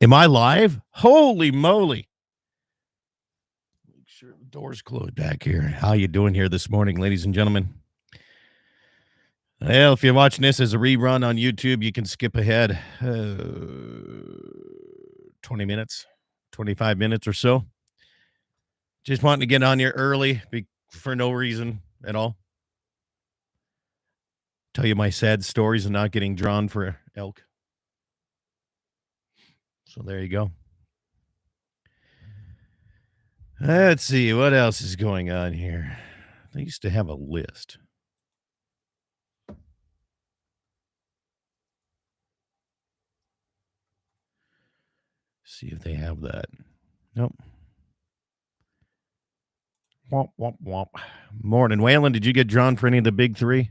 Am I live? Holy moly. Make sure the door's closed back here. How you doing here this morning, ladies and gentlemen? Well, if you're watching this as a rerun on YouTube, you can skip ahead 20 minutes, 25 minutes or so. Just wanting to get on here early for no reason at all. Tell you my sad stories of not getting drawn for elk. So there you go. Let's see what else is going on here. I used to have a list. See if they have that. Nope. Womp, womp, womp. Morning, Waylon. Did you get drawn for any of the big three?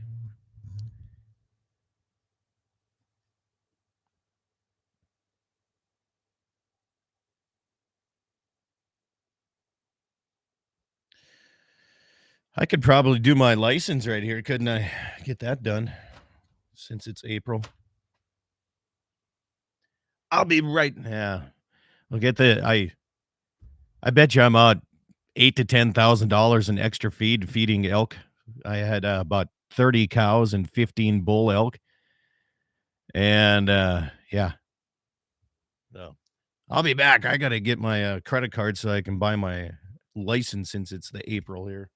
I could probably do my license right here. Couldn't I get that done since it's April? I'll be right. Yeah. I'll get I bet you I'm $8,000 to $10,000 in extra feeding elk. I had about 30 cows and 15 bull elk. And yeah. So I'll be back. I got to get my credit card so I can buy my license since it's the April here.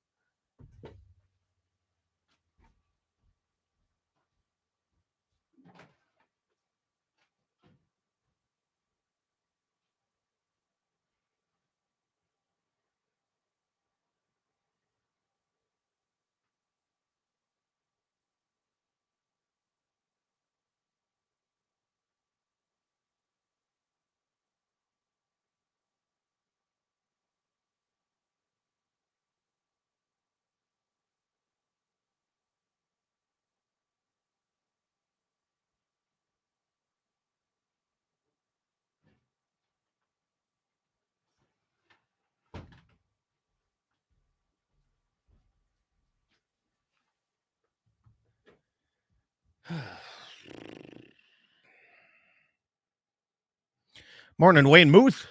Morning, Wayne Muth.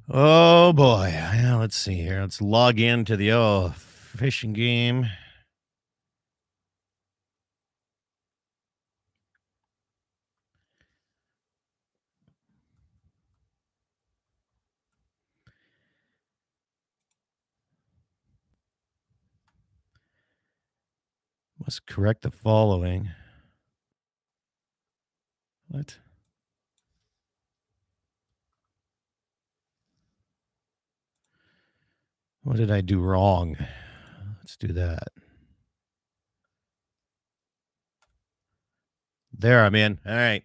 Oh boy. Yeah, let's see here. Let's log into the fishing game. Must correct the following. What? What did I do wrong? Let's do that. There, I'm in. All right.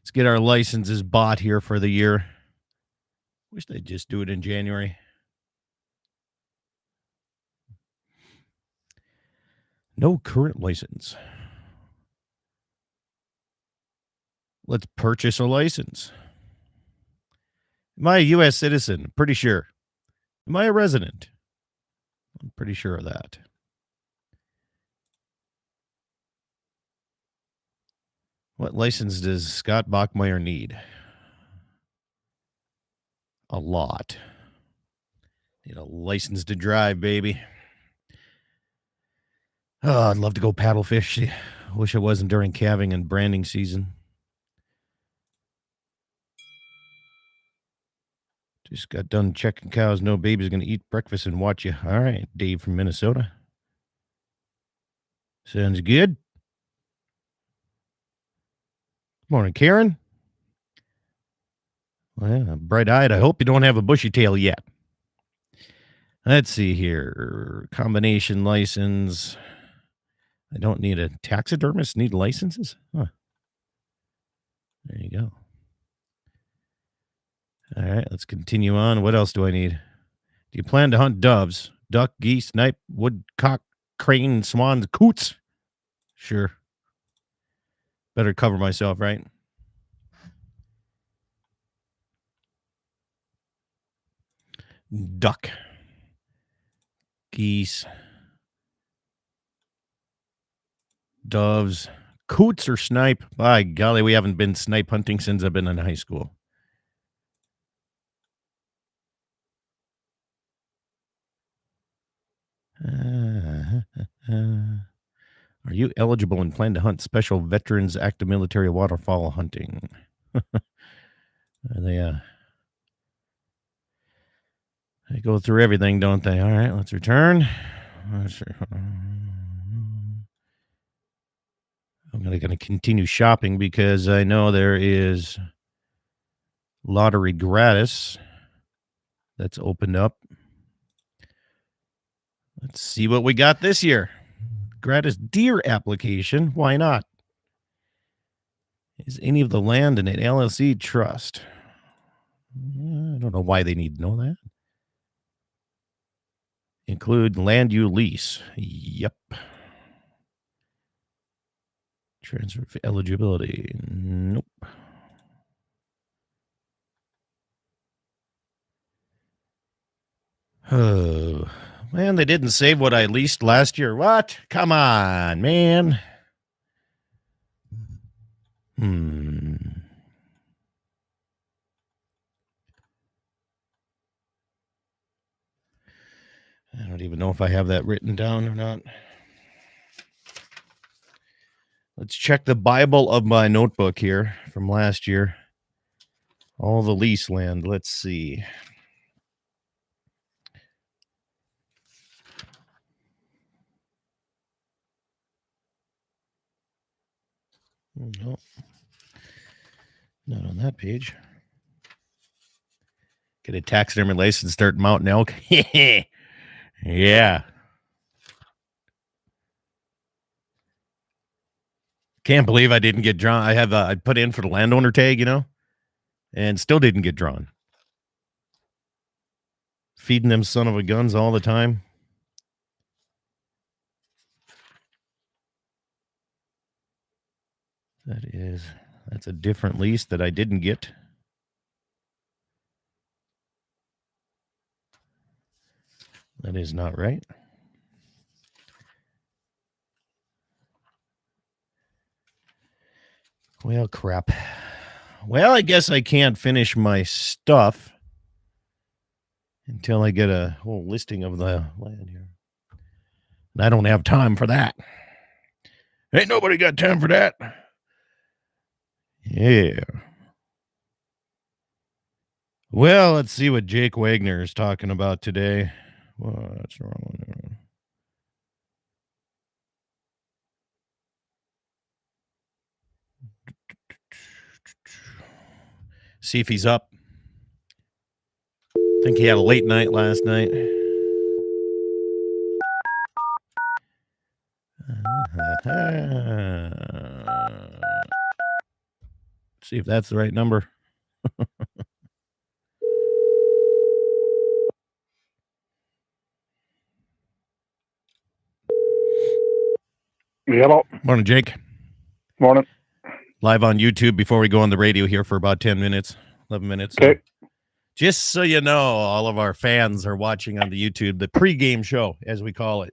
Let's get our licenses bought here for the year. Wish they'd just do it in January. No current license. Let's purchase a license. Am I a U.S. citizen? Pretty sure. Am I a resident? I'm pretty sure of that. What license does Scott Bachmeyer need? A lot. Need a license to drive, baby. Oh, I'd love to go paddle fish. Wish it wasn't during calving and branding season. Just got done checking cows. No baby's going to eat breakfast and watch you. All right, Dave from Minnesota. Sounds good. Morning, Karen. Well, bright-eyed. I hope you don't have a bushy tail yet. Let's see here. Combination license. I don't need a taxidermist. Need licenses? Huh. There you go. All right, let's continue on. What else do I need? Do you plan to hunt doves, duck, geese, snipe, woodcock, crane, swans, coots? Sure. Better cover myself, right? Duck, geese, doves, coots or snipe? By golly, we haven't been snipe hunting since I've been in high school. Are you eligible and plan to hunt special Veterans Active Military waterfowl hunting? They go through everything, don't they? All right, let's return. I'm going to continue shopping because I know there is lottery gratis that's opened up. Let's see what we got this year. Gratis deer application. Why not? Is any of the land in an LLC trust? I don't know why they need to know that. Include land you lease. Yep. Transfer eligibility. Nope. Oh, man, they didn't save what I leased last year. What? Come on, man. I don't even know if I have that written down or not. Let's check the Bible of my notebook here from last year. All the lease land. Let's see. No, not on that page. Get a taxidermy license, start mounting elk. Yeah. Can't believe I didn't get drawn. I put in for the landowner tag, and still didn't get drawn. Feeding them son of a guns all the time. That's a different lease that I didn't get. That is not right. Well, crap. Well, I guess I can't finish my stuff until I get a whole listing of the land here. And I don't have time for that. Ain't nobody got time for that. Yeah. Well, let's see what Jake Wagner is talking about today. What's wrong? See if he's up. I think he had a late night last night. See if that's the right number. Hello. Morning, Jake. Morning. Live on YouTube before we go on the radio here for about 10 minutes, 11 minutes. Okay. Just so you know, all of our fans are watching on the YouTube, the pregame show, as we call it.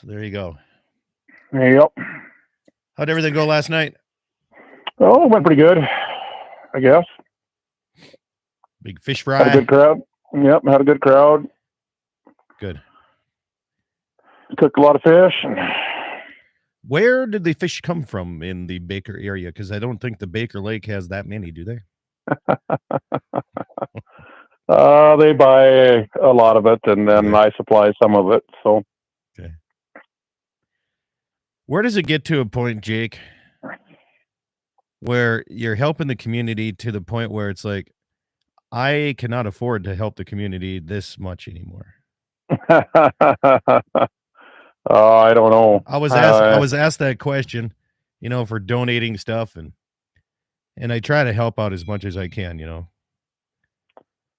So there you go. Yep. How'd everything go last night? Oh, it went pretty good, I guess. Big fish fry? Had a good crowd. Yep, had a good crowd. Good. Cooked a lot of fish. Where did the fish come from in the Baker area? Because I don't think the Baker Lake has that many, do they? They buy a lot of it, and then I supply some of it. So, okay. Where does it get to a point, Jake, where you're helping the community to the point where it's like, I cannot afford to help the community this much anymore? I don't know. I was asked that question, for donating stuff, and I try to help out as much as I can,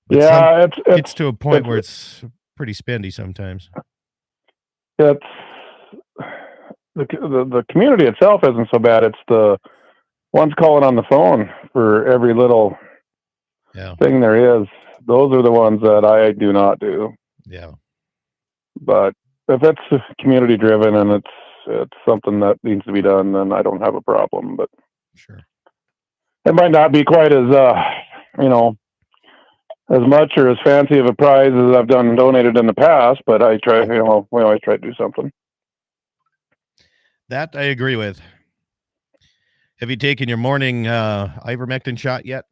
But yeah, it's to a point where it's pretty spendy sometimes. It's the community itself isn't so bad. It's the ones calling on the phone for every little thing there is. Those are the ones that I do not do. Yeah. But if it's community driven and it's something that needs to be done, then I don't have a problem. But Sure. it might not be quite as you know, as much or as fancy of a prize as I've done donated in the past. But I try, you know, we always try to do something. That I agree with. Have you taken your morning ivermectin shot yet?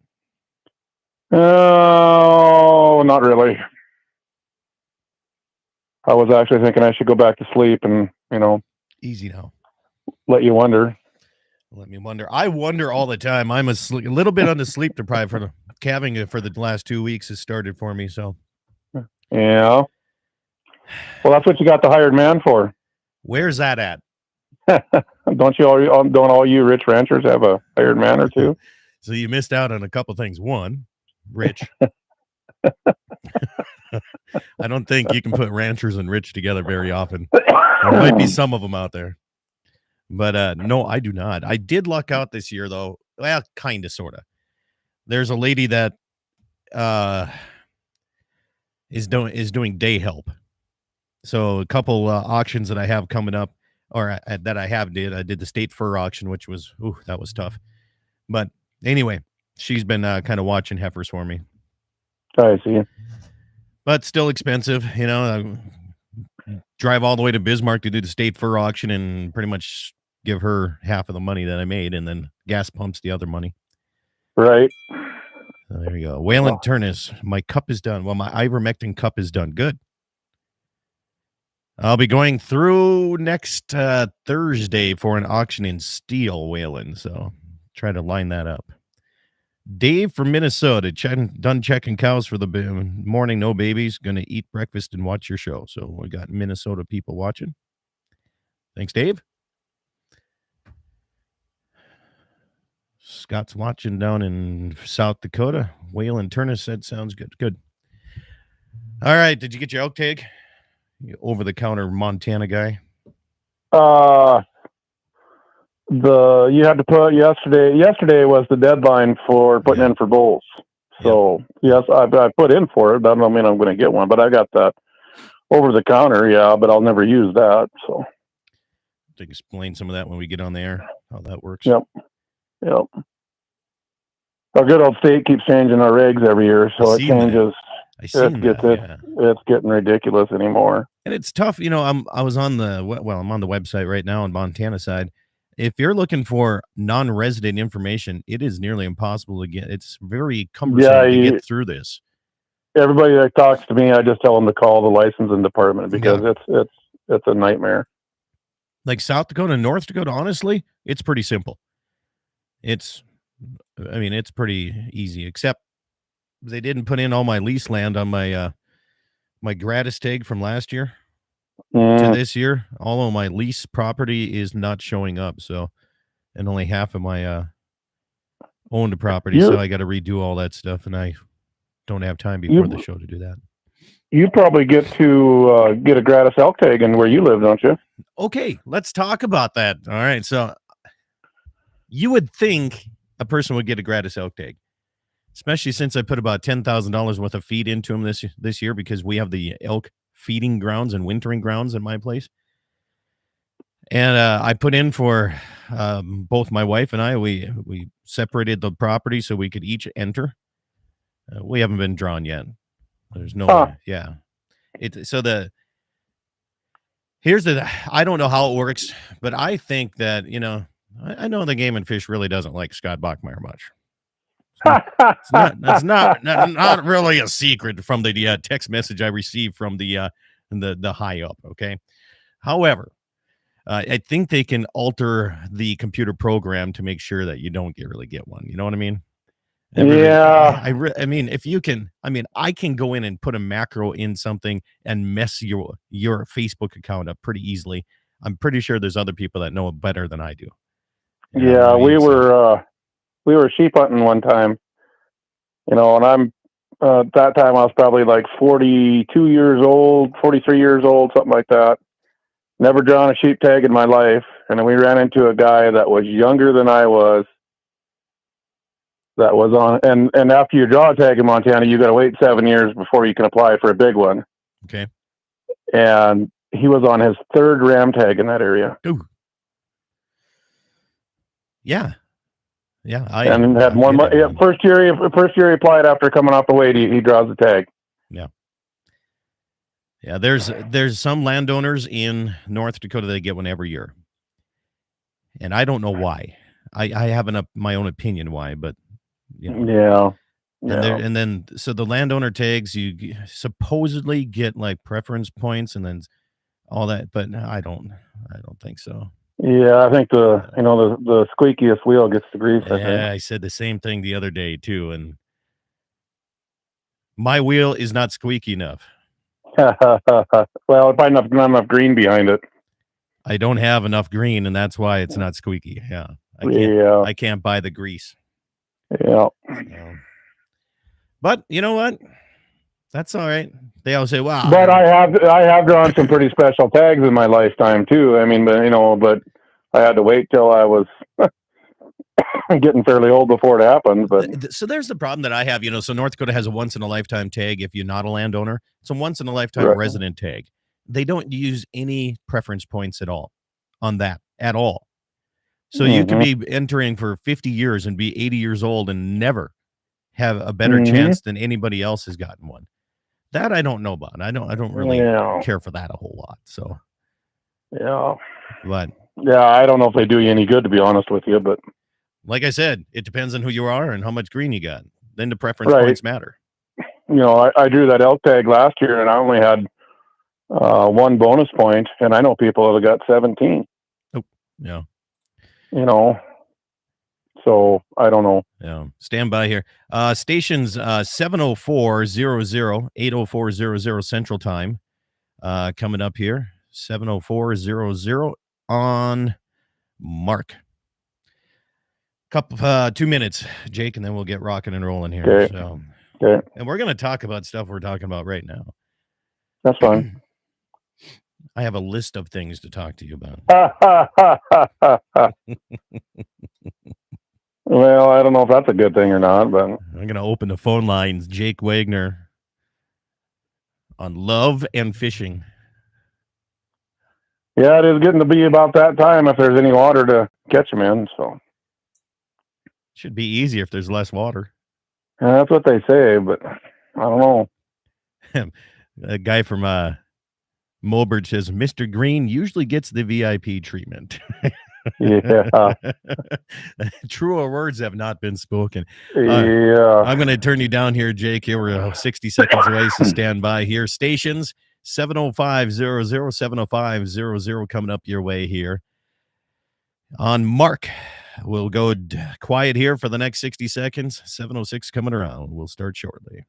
Oh, not really. I was actually thinking I should go back to sleep and, you know, Easy now. let you wonder. Let me wonder. I wonder all the time. I'm a little bit on the sleep deprived for the calving for the last 2 weeks has started for me. So Yeah. Well, that's what you got the hired man for. where's that at? Don't all you rich ranchers have a hired man or two? So you missed out on a couple things. One, rich. I don't think you can put ranchers and rich together very often. There might be some of them out there. But no, I do not. I did luck out this year, though. Well, kind of, sort of. There's a lady that is doing day help. So a couple auctions that I have coming up, or that I have did. I did the state fur auction, which was that was tough. But anyway, she's been kind of watching heifers for me. I see. But still expensive, you know. I drive all the way to Bismarck to do the state fur auction and pretty much give her half of the money that I made, and then gas pumps the other money. Right. So there you go. Waylon Turnus, my cup is done. Well, my ivermectin cup is done. Good. I'll be going through next Thursday for an auction in steel, Waylon. So try to line that up. Dave from Minnesota, done checking cows for the morning, no babies. Going to eat breakfast and watch your show. So we got Minnesota people watching. Thanks, Dave. Scott's watching down in South Dakota. Waylon Turner said, sounds good. Good. All right. Did you get your elk tag? You over-the-counter Montana guy? You had to put yesterday was the deadline for putting in for bulls. So yes, I put in for it. That don't mean I'm going to get one, but I got that over the counter. Yeah, but I'll never use that. So to explain some of that when we get on the air, how that works. Yep. Our good old state keeps changing our regs every year, so it changes. It's getting ridiculous anymore. And it's tough, you know. I'm on the website right now on Montana side. If you're looking for non-resident information, it is nearly impossible to get. It's very cumbersome to get through this. Everybody that talks to me, I just tell them to call the licensing department because it's a nightmare. Like South Dakota and North Dakota, honestly, it's pretty simple. It's pretty easy, except they didn't put in all my lease land on my my gratis tag from last year to this year. All of my lease property is not showing up, so, and only half of my owned property, so I got to redo all that stuff, and I don't have time before the show to do that. You probably get to get a gratis elk tag in where you live, don't you? Okay, let's talk about that. All right, so you would think a person would get a gratis elk tag, especially since I put about $10,000 worth of feed into them this year because we have the elk feeding grounds and wintering grounds in my place. And I put in for both my wife and I. We separated the property so we could each enter. We haven't been drawn yet. There's no way. Yeah. I don't know how it works, but I think that, you know, I know the Game and Fish really doesn't like Scott Bachmeyer much. It's not really a secret from the text message I received from the high up. Okay. However, I think they can alter the computer program to make sure that you don't really get one. You know what I mean? I mean, if you can, I can go in and put a macro in something and mess your Facebook account up pretty easily. I'm pretty sure there's other people that know it better than I do. We were sheep hunting one time, you know, and I'm at that time I was probably like 42 years old, 43 years old, something like that. Never drawn a sheep tag in my life, and then we ran into a guy that was younger than I was. That was on, and after you draw a tag in Montana, you got to wait 7 years before you can apply for a big one. Okay. And he was on his third ram tag in that area. Ooh. Yeah. Yeah. And had one. First year he applied after coming off the weight, he draws the tag. Yeah. Yeah. There's some landowners in North Dakota that get one every year. And I don't know why. I have my own opinion why, but Yeah. And then so the landowner tags, you supposedly get like preference points and then all that, but I don't think so. Yeah, I think the squeakiest wheel gets the grease. Yeah, I said the same thing the other day too, and my wheel is not squeaky enough. Well, probably not enough green behind it. I don't have enough green, and that's why it's not squeaky. Yeah, I can't buy the grease. Yeah. So. But you know what? That's all right. They all say, "Wow." But I have drawn some pretty special tags in my lifetime too. I mean, but I had to wait till I was getting fairly old before it happened. But so there's the problem that I have. So North Dakota has a once in a lifetime tag. If you're not a landowner, it's a once in a lifetime resident tag. They don't use any preference points at all on that at all. So you could be entering for 50 years and be 80 years old and never have a better chance than anybody else has gotten one. That I don't know about. I don't really care for that a whole lot. So yeah, but yeah, I don't know if they do you any good, to be honest with you. But like I said, it depends on who you are and how much green you got. Then the preference points matter. I drew that elk tag last year, and I only had one bonus point, and I know people that have got 17. Oh, yeah. So I don't know. Yeah. Stand by here. Stations 70400, 80400 Central Time. Coming up here. 70400 on Mark. 2 minutes, Jake, and then we'll get rocking and rolling here. Okay. So, and we're going to talk about stuff we're talking about right now. That's fine. I have a list of things to talk to you about. Well, I don't know if that's a good thing or not, but I'm going to open the phone lines. Jake Wagner on love and fishing. Yeah, it is getting to be about that time if there's any water to catch them in. So should be easier if there's less water. Yeah, that's what they say, but I don't know. A guy from Mulbert says Mr. Green usually gets the VIP treatment. Yeah. Truer words have not been spoken. Yeah. I'm going to turn you down here, Jake. Here we're 60 seconds away, so stand by here. Stations 70500, 70500 coming up your way here. On Mark, we'll go quiet here for the next 60 seconds. 706 coming around. We'll start shortly.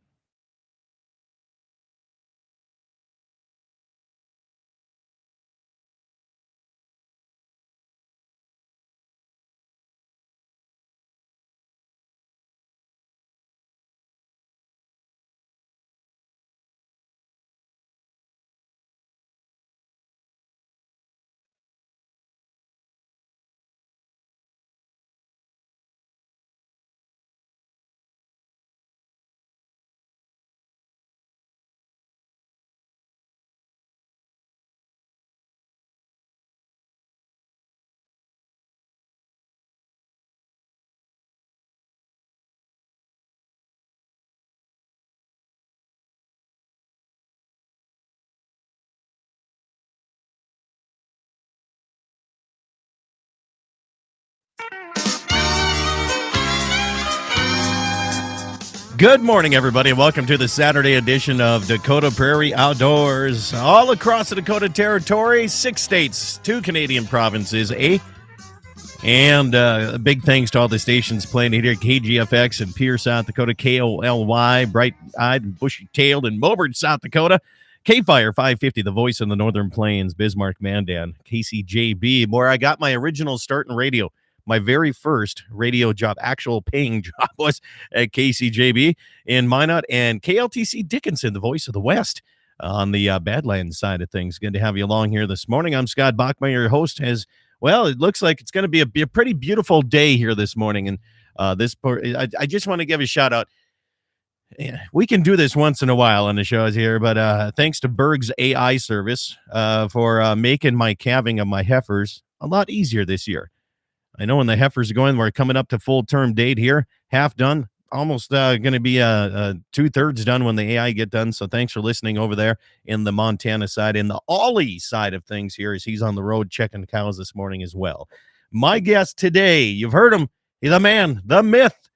Good morning, everybody, and welcome to the Saturday edition of Dakota Prairie Outdoors. All across the Dakota Territory, 6 states, 2 Canadian provinces, and big thanks to all the stations playing here, KGFX in Pierre, South Dakota, KOLY, Bright-Eyed, Bushy-Tailed in Mulbert, South Dakota, K-Fire 550, the voice of the Northern Plains, Bismarck, Mandan, KCJB, where I got my original start in radio. My very first radio job, actual paying job, was at KCJB in Minot, and KLTC Dickinson, the voice of the West, on the Badlands side of things. Good to have you along here this morning. I'm Scott Bachmeyer, your host. Well, it looks like it's going to be a pretty beautiful day here this morning, and I just want to give a shout out. Yeah, we can do this once in a while on the shows here, but thanks to Berg's AI service for making my calving of my heifers a lot easier this year. I know when the heifers are going, we're coming up to full term date here, half done, almost going to be 2/3 done when the AI get done. So thanks for listening over there in the Montana side. In the Ollie side of things here, as he's on the road checking cows this morning as well. My guest today, you've heard him, he's the man, the myth.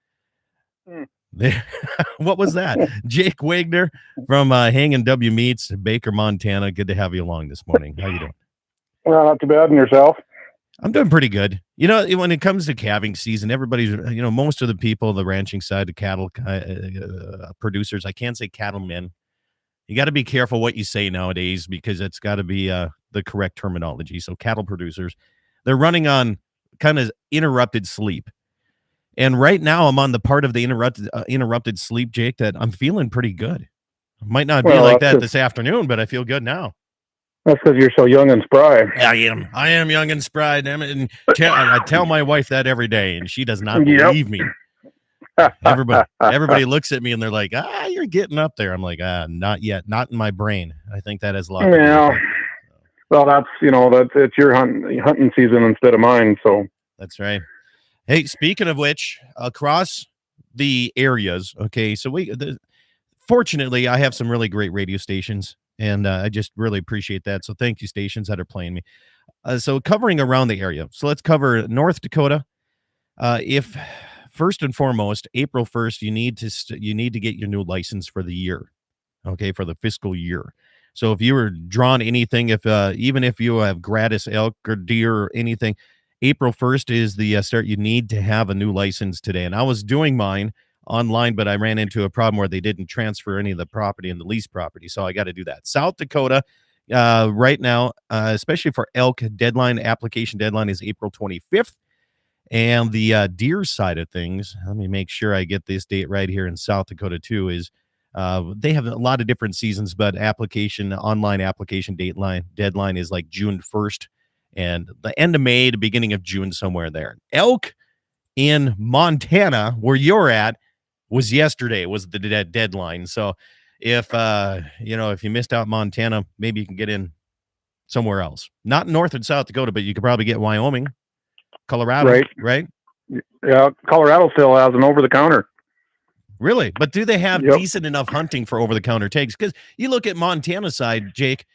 What was that? Jake Wagner from Hanging W Meats, Baker, Montana. Good to have you along this morning. How you doing? Well, not too bad. And yourself? I'm doing pretty good. You know, when it comes to calving season, everybody's, most of the people, the ranching side, the cattle producers, I can't say cattlemen. You got to be careful what you say nowadays because it's got to be the correct terminology. So cattle producers, they're running on kind of interrupted sleep. And right now I'm on the part of the interrupted sleep, Jake, that I'm feeling pretty good. Might not be like that this afternoon, but I feel good now. That's because you're so young and spry. I am young and spry, damn it. And I tell my wife that every day, and she does not believe me. Everybody looks at me and they're like, you're getting up there. I'm like, not yet. Not in my brain. I think that has a lot to do with it. Well, it's your hunting season instead of mine. So that's right. Hey, speaking of which, across the areas, okay, so fortunately, I have some really great radio stations, and I just really appreciate that. So thank you, stations that are playing me. So covering around the area. So let's cover North Dakota. If first and foremost, April 1st, you need to get your new license for the year, okay, for the fiscal year. So if you were drawn anything, even if you have gratis elk or deer or anything, April 1st is the start. You need to have a new license today. And I was doing mine online, but I ran into a problem where they didn't transfer any of the property in the lease property. So I got to do that. South Dakota, right now, especially for elk, application deadline is April 25th. And the deer side of things, let me make sure I get this date right here in South Dakota too, is they have a lot of different seasons, but online application deadline is like June 1st. And the end of May, the beginning of June, somewhere there. Elk in Montana, where you're at, was yesterday, was the deadline. So if you missed out Montana, maybe you can get in somewhere else. Not North and South Dakota, but you could probably get Wyoming, Colorado, right? Yeah, Colorado still has an over-the-counter. Really? But do they have decent enough hunting for over-the-counter tags? Because you look at Montana side, Jake,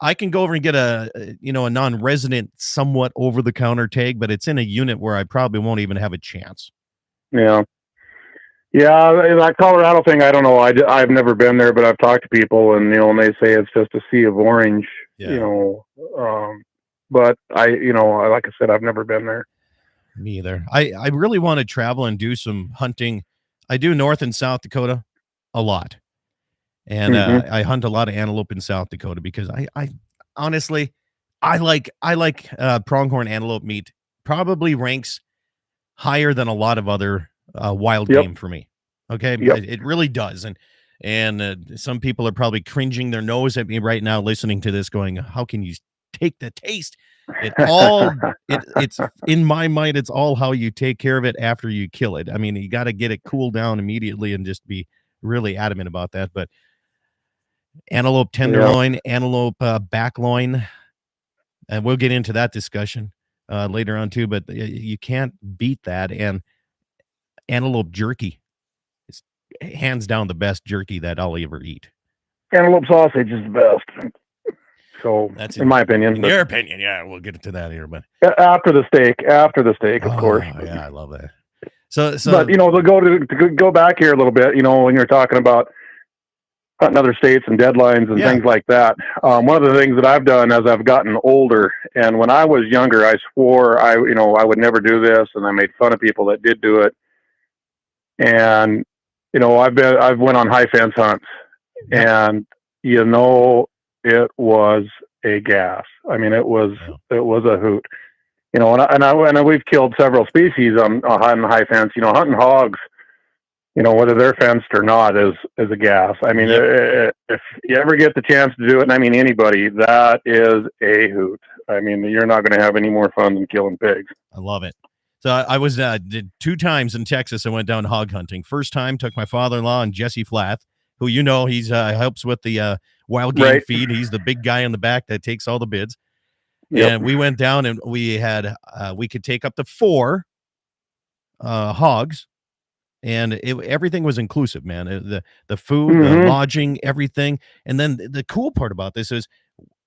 I can go over and get a non-resident, somewhat over-the-counter tag, but it's in a unit where I probably won't even have a chance. Yeah. Yeah, that Colorado thing, I don't know. I've never been there, but I've talked to people, and and they say it's just a sea of orange. Yeah. But like I said, I've never been there. Me either. I really want to travel and do some hunting. I do North and South Dakota a lot. And I hunt a lot of antelope in South Dakota because I honestly, I like pronghorn antelope meat. Probably ranks higher than a lot of other wild game for me. Okay, it really does. And some people are probably cringing their nose at me right now listening to this, going, "How can you take the taste?" It's in my mind, it's all how you take care of it after you kill it. I mean, you got to get it cooled down immediately and just be really adamant about that. But antelope tenderloin, antelope back loin, and we'll get into that discussion later on too. But you can't beat that. And antelope jerky is hands down the best jerky that I'll ever eat. Antelope sausage is the best. So that's in my opinion. In your opinion, yeah, we'll get into that here. But after the steak, of course. Yeah, I love that. So, but to go back here a little bit, when you're talking about hunting other states and deadlines and things like that. One of the things that I've done as I've gotten older, and when I was younger, I swore I would never do this, and I made fun of people that did do it. And I've went on high fence hunts, and it was a gas. I mean, it was a hoot. And we've killed several species on high fence. Hunting hogs, whether they're fenced or not is a gas. I mean, if you ever get the chance to do it, and I mean anybody, that is a hoot. I mean, you're not going to have any more fun than killing pigs. I love it. So I was did 2 times in Texas. I went down hog hunting. First time, took my father-in-law and Jesse Flath, who he's helps with the wild game Right. feed. He's the big guy in the back that takes all the bids. Yep. And we went down and we had we could take up to 4 hogs, and everything was inclusive, man. The food, the lodging, everything. And then the cool part about this is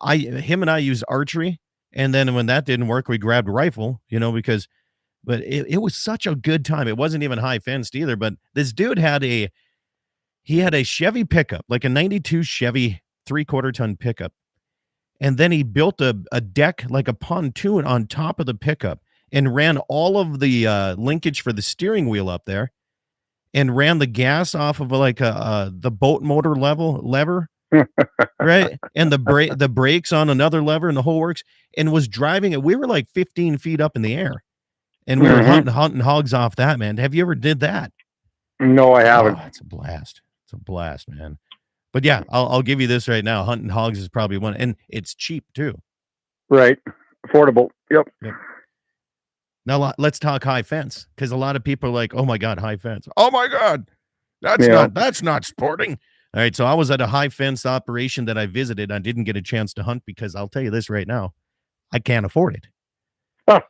him and I used archery, and then when that didn't work, we grabbed a rifle, because but it was such a good time. It wasn't even high fenced either, but this dude had a Chevy pickup, like a 92 Chevy 3/4 ton pickup. And then he built a deck, like a pontoon on top of the pickup, and ran all of the linkage for the steering wheel up there, and ran the gas off of the boat motor lever, right? And the brakes on another lever and the whole works, and was driving it. We were like 15 feet up in the air, and we were hunting hogs off that, man. Have you ever did that? No, I haven't. Oh, it's a blast. It's a blast, man. But yeah, I'll give you this right now. Hunting hogs is probably one, and it's cheap too. Right. Affordable. Yep. Now let's talk high fence, because a lot of people are like, "Oh my God, high fence! Oh my God, that's not sporting." All right, so I was at a high fence operation that I visited. I didn't get a chance to hunt because I'll tell you this right now, I can't afford it. Huh.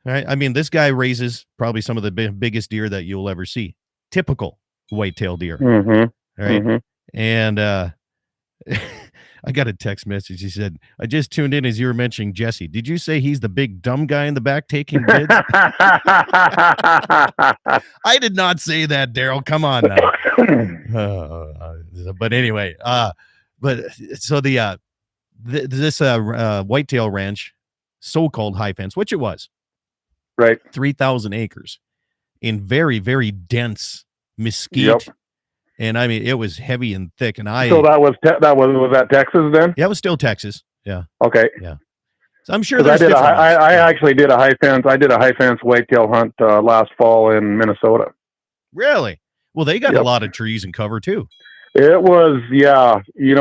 All right, I mean, this guy raises probably some of the biggest deer that you'll ever see, typical whitetail deer. Right, and I got a text message. He said, "I just tuned in as you were mentioning Jesse. Did you say he's the big dumb guy in the back taking bids?" I did not say that, Daryl. Come on now. But anyway, so this whitetail ranch, so-called high fence, which it was, right, 3,000 acres in very, very dense mesquite. Yep. And I mean, it was heavy and thick. And so was that Texas then? Yeah, it was still Texas. Yeah. Okay. Yeah. So I'm sure I actually did a high fence. I did a high fence whitetail hunt last fall in Minnesota. Really? Well, they got a lot of trees and cover too. It was, yeah. You're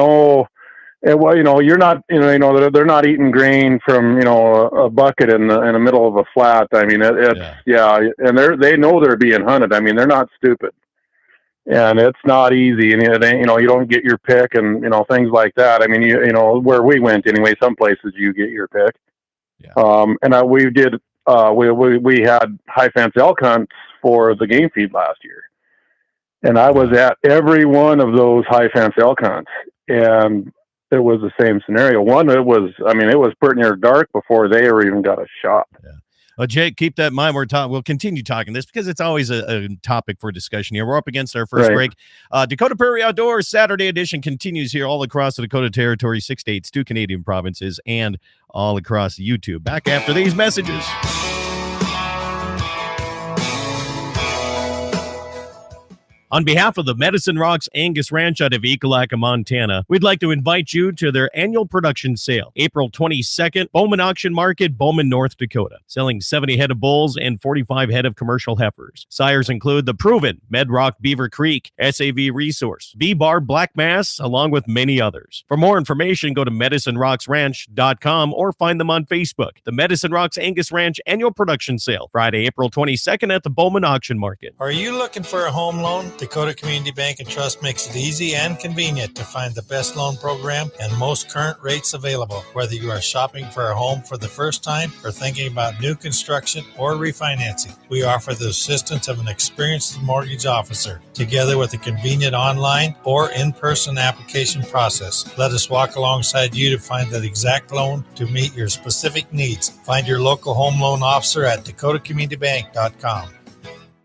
not, they're not eating grain from, a bucket in the middle of a flat. I mean, and they know they're being hunted. I mean, they're not stupid. And it's not easy, and you don't get your pick, and things like that. I mean, where we went anyway, some places you get your pick. Yeah. We had high fence elk hunts for the game feed last year, and I was at every one of those high fence elk hunts, and it was the same scenario. It was pretty near dark before they ever even got a shot. Yeah. Jake, keep that in mind. We'll continue talking this because it's always a topic for discussion here. We're up against our first break. Dakota Prairie Outdoors Saturday edition continues here all across the Dakota Territory, 6 states, 2 Canadian provinces, and all across YouTube. Back after these messages. On behalf of the Medicine Rocks Angus Ranch out of Ekalaka, Montana, we'd like to invite you to their annual production sale, April 22nd, Bowman Auction Market, Bowman, North Dakota, selling 70 head of bulls and 45 head of commercial heifers. Sires include the proven Medrock Beaver Creek, SAV Resource, B-Bar Black Mass, along with many others. For more information, go to medicinerocksranch.com or find them on Facebook. The Medicine Rocks Angus Ranch annual production sale, Friday, April 22nd at the Bowman Auction Market. Are you looking for a home loan? Dakota Community Bank and Trust makes it easy and convenient to find the best loan program and most current rates available. Whether you are shopping for a home for the first time or thinking about new construction or refinancing, we offer the assistance of an experienced mortgage officer, together with a convenient online or in-person application process. Let us walk alongside you to find that exact loan to meet your specific needs. Find your local home loan officer at dakotacommunitybank.com.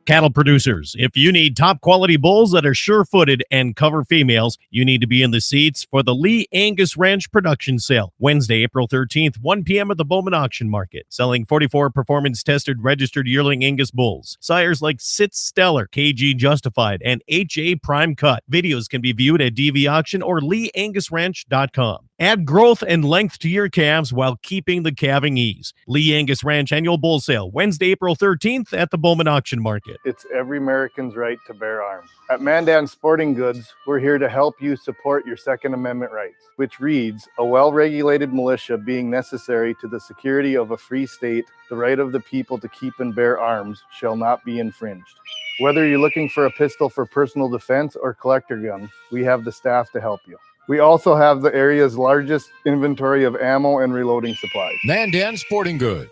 Cattle producers, if you need top quality bulls that are sure-footed and cover females, you need to be in the seats for the Lee Angus Ranch production sale, Wednesday, April 13th, 1 p.m. at the Bowman Auction Market, selling 44 performance-tested registered yearling Angus bulls. Sires like Sitz Stellar, KG Justified, and HA Prime Cut. Videos can be viewed at DV Auction or LeeAngusRanch.com. Add growth and length to your calves while keeping the calving ease. Lee Angus Ranch Annual Bull Sale, Wednesday, April 13th at the Bowman Auction Market. It's every American's right to bear arms. At Mandan Sporting Goods, we're here to help you support your Second Amendment rights, which reads, a well-regulated militia being necessary to the security of a free state, the right of the people to keep and bear arms shall not be infringed. Whether you're looking for a pistol for personal defense or collector gun, we have the staff to help you. We also have the area's largest inventory of ammo and reloading supplies. Mandan Sporting Goods,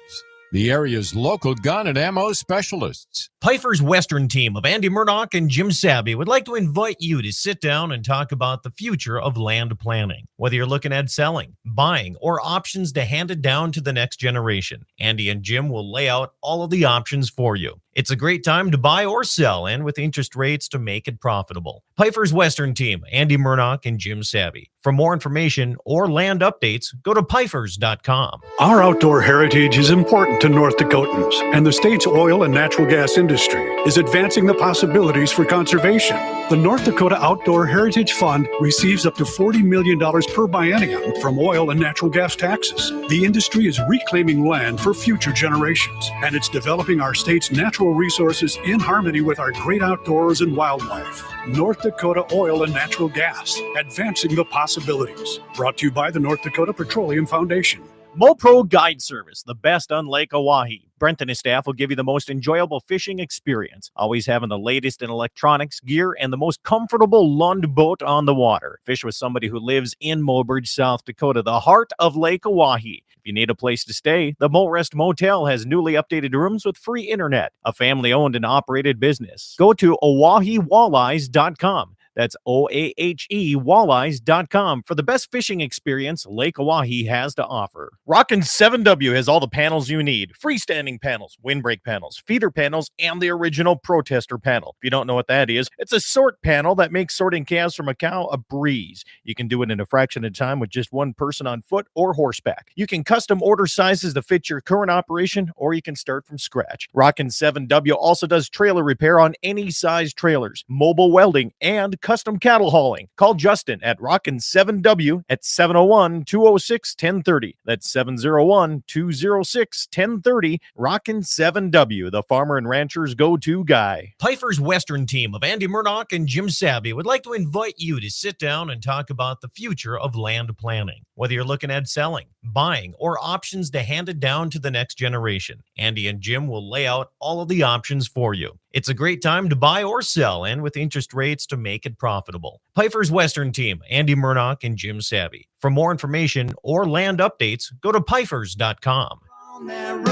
the area's local gun and ammo specialists. Pfeiffer's Western team of Andy Murdoch and Jim Sabby would like to invite you to sit down and talk about the future of land planning. Whether you're looking at selling, buying, or options to hand it down to the next generation, Andy and Jim will lay out all of the options for you. It's a great time to buy or sell, and with interest rates to make it profitable. Pfeiffer's Western team, Andy Murdoch and Jim Sabby. For more information or land updates, go to Pfeiffer's.com. Our outdoor heritage is important to North Dakotans, and the state's oil and natural gas industry is advancing the possibilities for conservation. The North Dakota Outdoor Heritage Fund receives up to $40 million per biennium from oil and natural gas taxes. The industry is reclaiming land for future generations, and it's developing our state's natural resources in harmony with our great outdoors and wildlife. North Dakota Oil and Natural Gas, advancing the possibilities. Brought to you by the North Dakota Petroleum Foundation. MoPro Guide Service, the best on Lake Oahe. Brent and his staff will give you the most enjoyable fishing experience, always having the latest in electronics, gear, and the most comfortable Lund boat on the water. Fish with somebody who lives in Mobridge, South Dakota, the heart of Lake Oahe. If you need a place to stay, the Mo-Rest Motel has newly updated rooms with free internet, a family-owned and operated business. Go to OaheWalleyes.com. That's OAHE Walleyes.com for the best fishing experience Lake Oahe has to offer. Rockin' 7W has all the panels you need. Freestanding panels, windbreak panels, feeder panels, and the original protester panel. If you don't know what that is, it's a sort panel that makes sorting calves from a cow a breeze. You can do it in a fraction of time with just one person on foot or horseback. You can custom order sizes to fit your current operation, or you can start from scratch. Rockin' 7W also does trailer repair on any size trailers, mobile welding, and custom cattle hauling. Call Justin at Rockin' 7W at 701-206-1030. That's 701-206-1030. Rockin' 7W, the farmer and rancher's go-to guy. Pfeiffer's Western team of Andy Murdoch and Jim Sabby would like to invite you to sit down and talk about the future of land planning. Whether you're looking at selling, buying, or options to hand it down to the next generation, Andy and Jim will lay out all of the options for you. It's a great time to buy or sell, and with interest rates to make it profitable. Pfeiffer's Western team, Andy Murdoch and Jim Sabby. For more information or land updates, go to Pfeiffer's.com. On that road,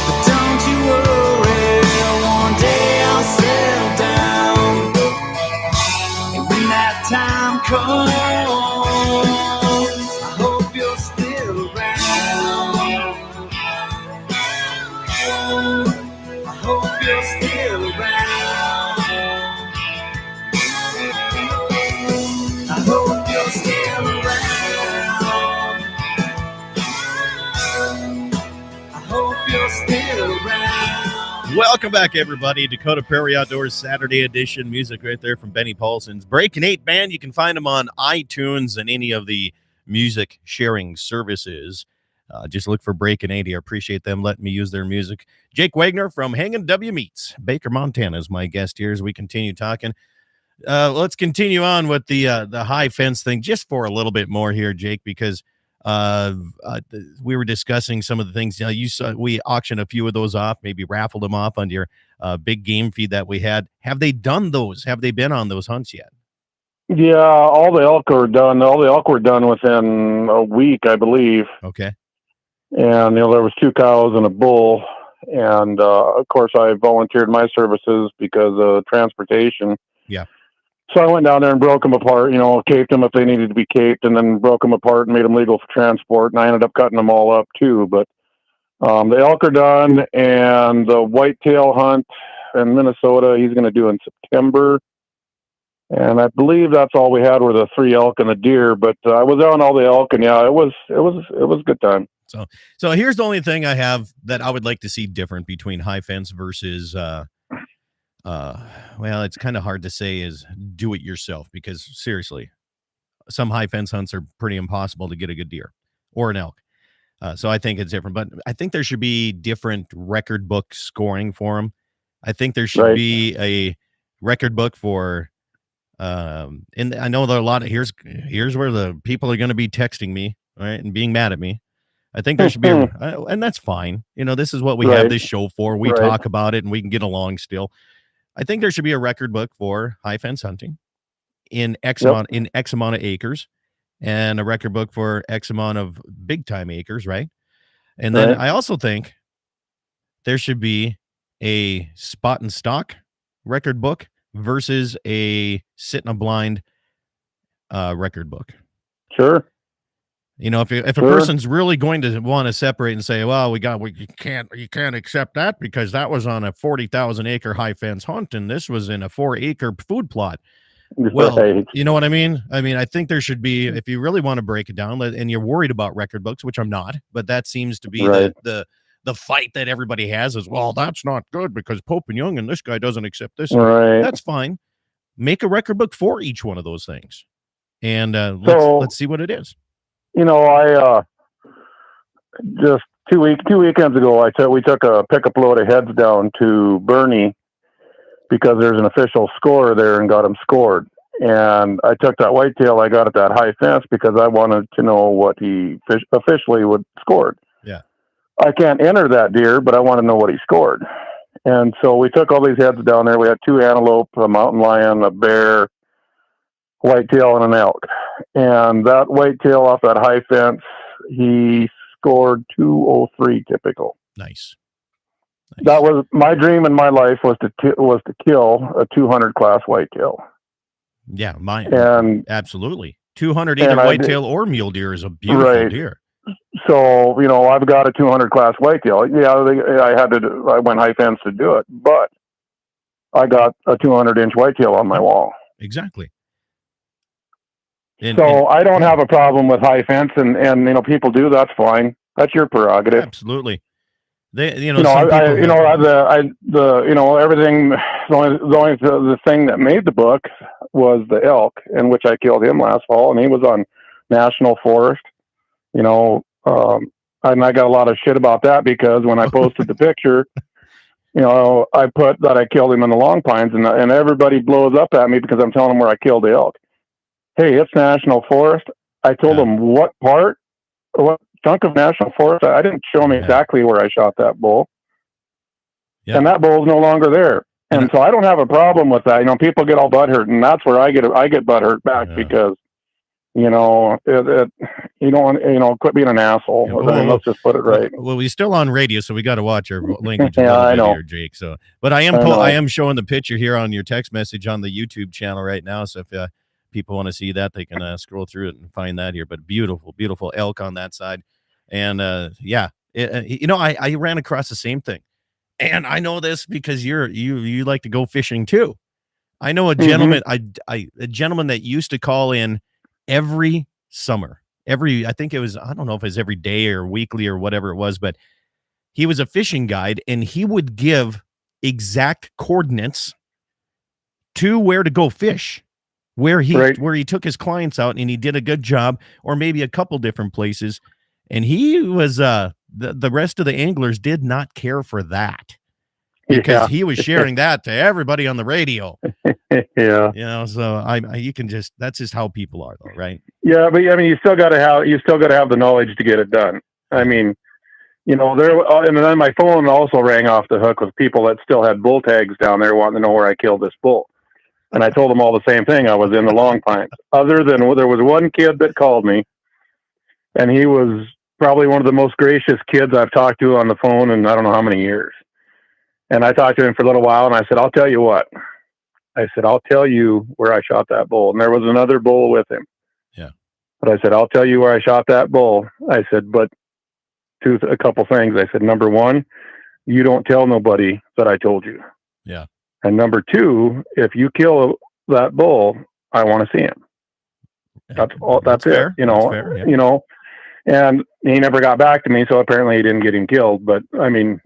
but don't you worry, one day I'll settle down. And when that time comes, I hope you're still around. I hope you're still around. I hope you're still around. I hope you're still around. Welcome back, everybody. Dakota Prairie Outdoors Saturday edition. Music right there from Benny Paulson's Breaking 8 Band. You can find them on iTunes and any of the music sharing services. Just look for Breaking 80. I appreciate them letting me use their music. Jake Wagner from Hangin' W Meats, Baker, Montana, is my guest here as we continue talking. Let's continue on with the high fence thing just for a little bit more here, Jake, because we were discussing some of the things. You saw we auctioned a few of those off, maybe raffled them off on your big game feed that we had. Have they done those? Have they been on those hunts yet? Yeah, all the elk were done. All the elk were done within a week, I believe. Okay. And there was 2 cows and a bull. And of course, I volunteered my services because of transportation. Yeah. So I went down there and broke them apart, caped them if they needed to be caped, and then broke them apart and made them legal for transport. And I ended up cutting them all up too. But the elk are done, and the whitetail hunt in Minnesota, he's going to do in September. And I believe that's all we had were the 3 elk and the deer. But I was on all the elk, and yeah, it was a good time. So here's the only thing I have that I would like to see different between high fence versus well, it's kind of hard to say is do it yourself, because seriously, some high fence hunts are pretty impossible to get a good deer or an elk. So I think it's different, but I think there should be different record book scoring for them. I think there should be a record book for, and I know there are a lot of, here's where the people are going to be texting me, right, and being mad at me. I think there should be, and that's fine. This is what we have this show for. We talk about it and we can get along still. I think there should be a record book for high fence hunting in X amount of acres, and a record book for X amount of big time acres, right? And then I also think there should be a spot and stock record book versus a sit in a blind record book. Sure. If a person's really going to want to separate and say, well, you can't accept that because that was on a 40,000 acre high fence hunt and this was in a 4 acre food plot. Well, you know what I mean? I think there should be, if you really want to break it down, and you're worried about record books, which I'm not, but that seems to be the fight that everybody has is, well, that's not good because Pope and Young and this guy doesn't accept this. Right. That's fine. Make a record book for each one of those things, and let's see what it is. I just two weekends ago, we took a pickup load of heads down to Bernie because there's an official scorer there and got him scored. And I took that whitetail I got at that high fence because I wanted to know what he officially would scored. Yeah. I can't enter that deer, but I want to know what he scored. And so we took all these heads down there. We had 2 antelope, a mountain lion, a bear, whitetail, and an elk. And that whitetail off that high fence, he scored 203 typical. Nice. That was my dream in my life, was to kill a 200 class whitetail. Yeah, mine. And absolutely. 200 either whitetail or mule deer is a beautiful deer. So, I've got a 200 class whitetail. Yeah, I went high fence to do it, but I got a 200-inch whitetail on my wall. Exactly. So I don't have a problem with high fence, and people do. That's fine. That's your prerogative. Absolutely. Everything. The thing that made the book was the elk, in which I killed him last fall, and he was on National Forest. And I got a lot of shit about that because when I posted the picture, I put that I killed him in the Long Pines, and everybody blows up at me because I'm telling them where I killed the elk. Hey, it's National Forest. I told them what chunk of National Forest. I didn't show them exactly where I shot that bull. Yeah. And that bull's no longer there. And so I don't have a problem with that. People get all butthurt, and that's where I get butthurt back because, you don't want, quit being an asshole. Let's just put it right. Well, we're still on radio, so we got to watch our language a little bit here, Jake. So, but I am showing the picture here on your text message on the YouTube channel right now. So if people want to see that, they can scroll through it and find that here. But beautiful elk on that side. And I ran across the same thing. And I know this because you like to go fishing too. I know a gentleman, a gentleman that used to call in every summer, I think it was, I don't know if it was every day or weekly or whatever it was, but he was a fishing guide and he would give exact coordinates to where to go fish, where he took his clients out, and he did a good job, or maybe a couple different places. And he was, the rest of the anglers did not care for that because he was sharing that to everybody on the radio. Yeah. So you can just, that's just how people are though, right? Yeah. But you still got to have the knowledge to get it done. And then my phone also rang off the hook with people that still had bull tags down there wanting to know where I killed this bull. And I told them all the same thing. I was in the Long Pines. Other than there was one kid that called me, and he was probably one of the most gracious kids I've talked to on the phone in I don't know how many years. And I talked to him for a little while, and I said, I'll tell you what. I said, I'll tell you where I shot that bull. And there was another bull with him. Yeah. But I said, I'll tell you where I shot that bull. I said, but a couple things. I said, number one, you don't tell nobody that I told you. Yeah. And number two, if you kill that bull, I want to see him. That's all. That's it. Fair. That's fair, yeah. And he never got back to me, so apparently he didn't get him killed. But he was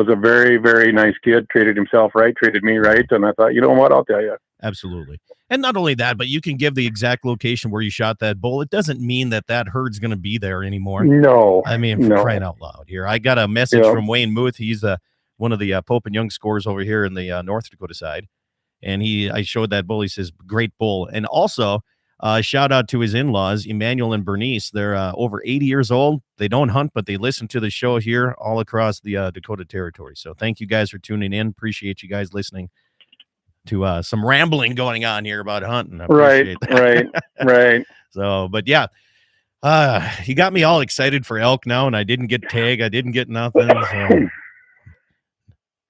a very, very nice kid, treated himself right, treated me right. And I thought, you know what, I'll tell you. Absolutely. And not only that, but you can give the exact location where you shot that bull. It doesn't mean that herd's going to be there anymore. No. I mean, for crying out loud here. I got a message from Wayne Muth. He's one of the Pope and Young scores over here in the North Dakota side. And I showed that bull. He says, great bull. And also, shout out to his in-laws, Emmanuel and Bernice. They're over 80 years old. They don't hunt, but they listen to the show here all across the Dakota Territory. So thank you guys for tuning in. Appreciate you guys listening to some rambling going on here about hunting. I appreciate that. Right. So, but yeah, he got me all excited for elk now, and I didn't get tag. I didn't get nothing. So.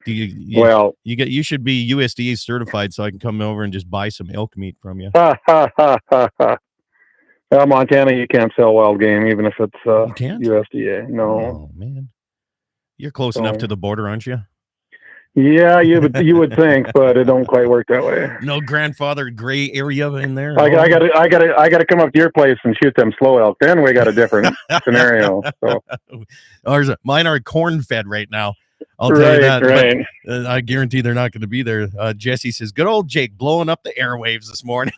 You should be USDA certified so I can come over and just buy some elk meat from you. Well, Montana, you can't sell wild game, even if it's USDA. No. Oh, man. You're close enough to the border, aren't you? Yeah, you would think, but it don't quite work that way. No grandfather gray area in there. I gotta come up to your place and shoot them slow elk. Then we got a different scenario. So mine are corn fed right now. I'll tell you that. Right. But, I guarantee they're not going to be there. Jesse says, "Good old Jake blowing up the airwaves this morning."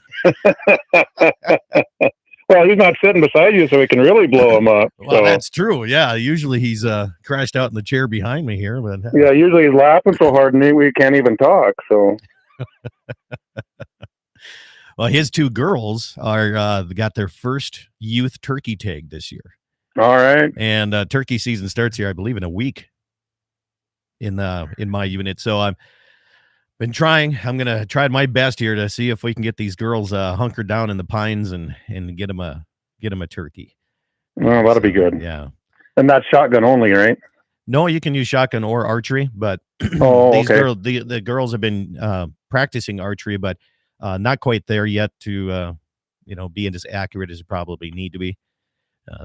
Well, he's not sitting beside you, so he can really blow him up. Well, that's true. Yeah, usually he's crashed out in the chair behind me here. But yeah, usually he's laughing so hard and we can't even talk. So, well, his two girls got their first youth turkey tag this year. All right, and turkey season starts here, I believe, in a week. In my unit, so I've been trying. I'm gonna try my best here to see if we can get these girls hunkered down in the pines and get them a turkey. Well, that'll be good. Yeah, and that's shotgun only, right? No, you can use shotgun or archery, but the girls have been practicing archery, but not quite there yet to be as accurate as it probably need to be.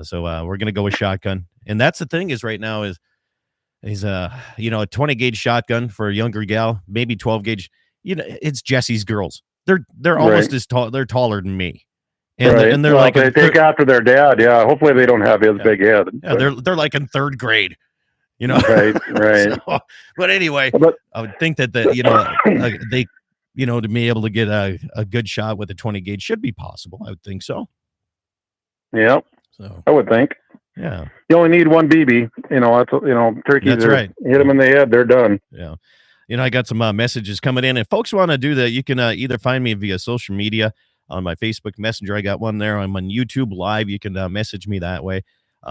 So we're gonna go with shotgun, and that's the thing is right now is. He's a 20 gauge shotgun for a younger gal, maybe 12 gauge. It's Jesse's girls. They're almost as tall. They're taller than me, and they're like they take after their dad. Yeah, hopefully they don't have his big head. Yeah, they're like in third grade. Right. So, but anyway, I would think that they to be able to get a good shot with a 20 gauge should be possible. I would think so. Yeah. So I would think. Yeah, you only need one BB. Turkeys. That's right. Hit them in the head, they're done. Yeah, I got some messages coming in, and folks want to do that. You can either find me via social media on my Facebook Messenger. I got one there. I'm on YouTube Live. You can message me that way.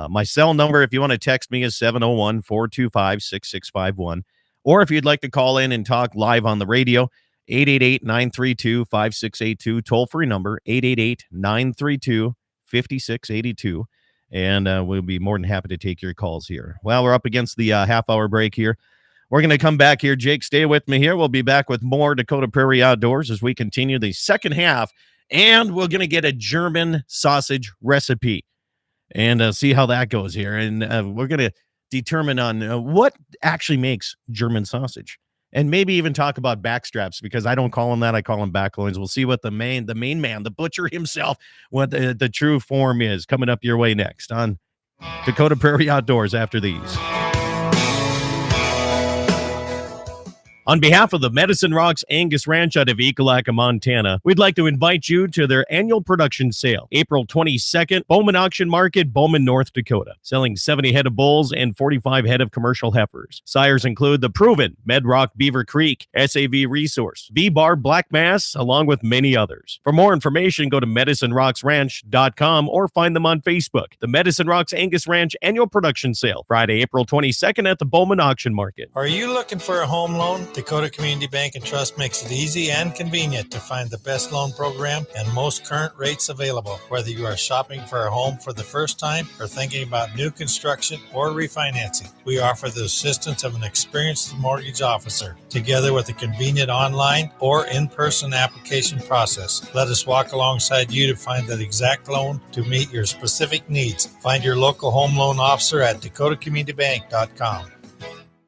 My cell number, if you want to text me, is 701-425-6651. Or if you'd like to call in and talk live on the radio, 888-932-5682. Toll free number 888-932-5682. And we'll be more than happy to take your calls here. Well, we're up against the half-hour break here. We're going to come back here. Jake, stay with me here. We'll be back with more Dakota Prairie Outdoors as we continue the second half, and we're going to get a German sausage recipe and see how that goes here. And we're going to determine on what actually makes German sausage. And maybe even talk about backstraps, because I don't call them that. I call them backloins. We'll see what the main man, the butcher himself, what the true form is. Coming up your way next on Dakota Prairie Outdoors after these. On behalf of the Medicine Rocks Angus Ranch out of Ekalaka, Montana, we'd like to invite you to their annual production sale, April 22nd, Bowman Auction Market, Bowman, North Dakota, selling 70 head of bulls and 45 head of commercial heifers. Sires include the proven Medrock Beaver Creek, SAV Resource, B-Bar Black Mass, along with many others. For more information, go to medicinerocksranch.com or find them on Facebook. The Medicine Rocks Angus Ranch annual production sale, Friday, April 22nd at the Bowman Auction Market. Are you looking for a home loan? Dakota Community Bank and Trust makes it easy and convenient to find the best loan program and most current rates available. Whether you are shopping for a home for the first time or thinking about new construction or refinancing, we offer the assistance of an experienced mortgage officer, together with a convenient online or in-person application process. Let us walk alongside you to find that exact loan to meet your specific needs. Find your local home loan officer at dakotacommunitybank.com.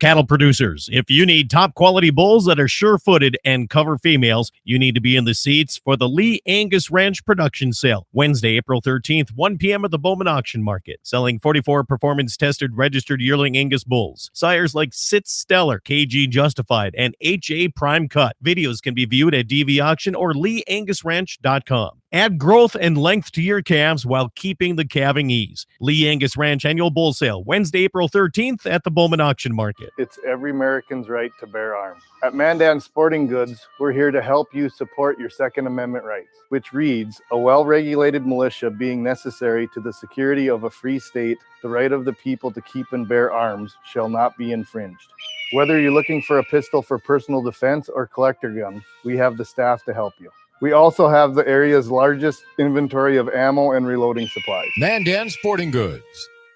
Cattle producers, if you need top quality bulls that are sure-footed and cover females, you need to be in the seats for the Lee Angus Ranch production sale, Wednesday, April 13th, 1 p.m. at the Bowman Auction Market, selling 44 performance-tested registered yearling Angus bulls. Sires like Sitz Stellar, KG Justified, and HA Prime Cut. Videos can be viewed at DV Auction or LeeAngusRanch.com. Add growth and length to your calves while keeping the calving ease. Lee Angus Ranch Annual Bull Sale, Wednesday, April 13th at the Bowman Auction Market. It's every American's right to bear arms. At Mandan Sporting Goods, we're here to help you support your Second Amendment rights, which reads, a well-regulated militia being necessary to the security of a free state, the right of the people to keep and bear arms shall not be infringed. Whether you're looking for a pistol for personal defense or collector gun, we have the staff to help you. We also have the area's largest inventory of ammo and reloading supplies. Mandan Sporting Goods,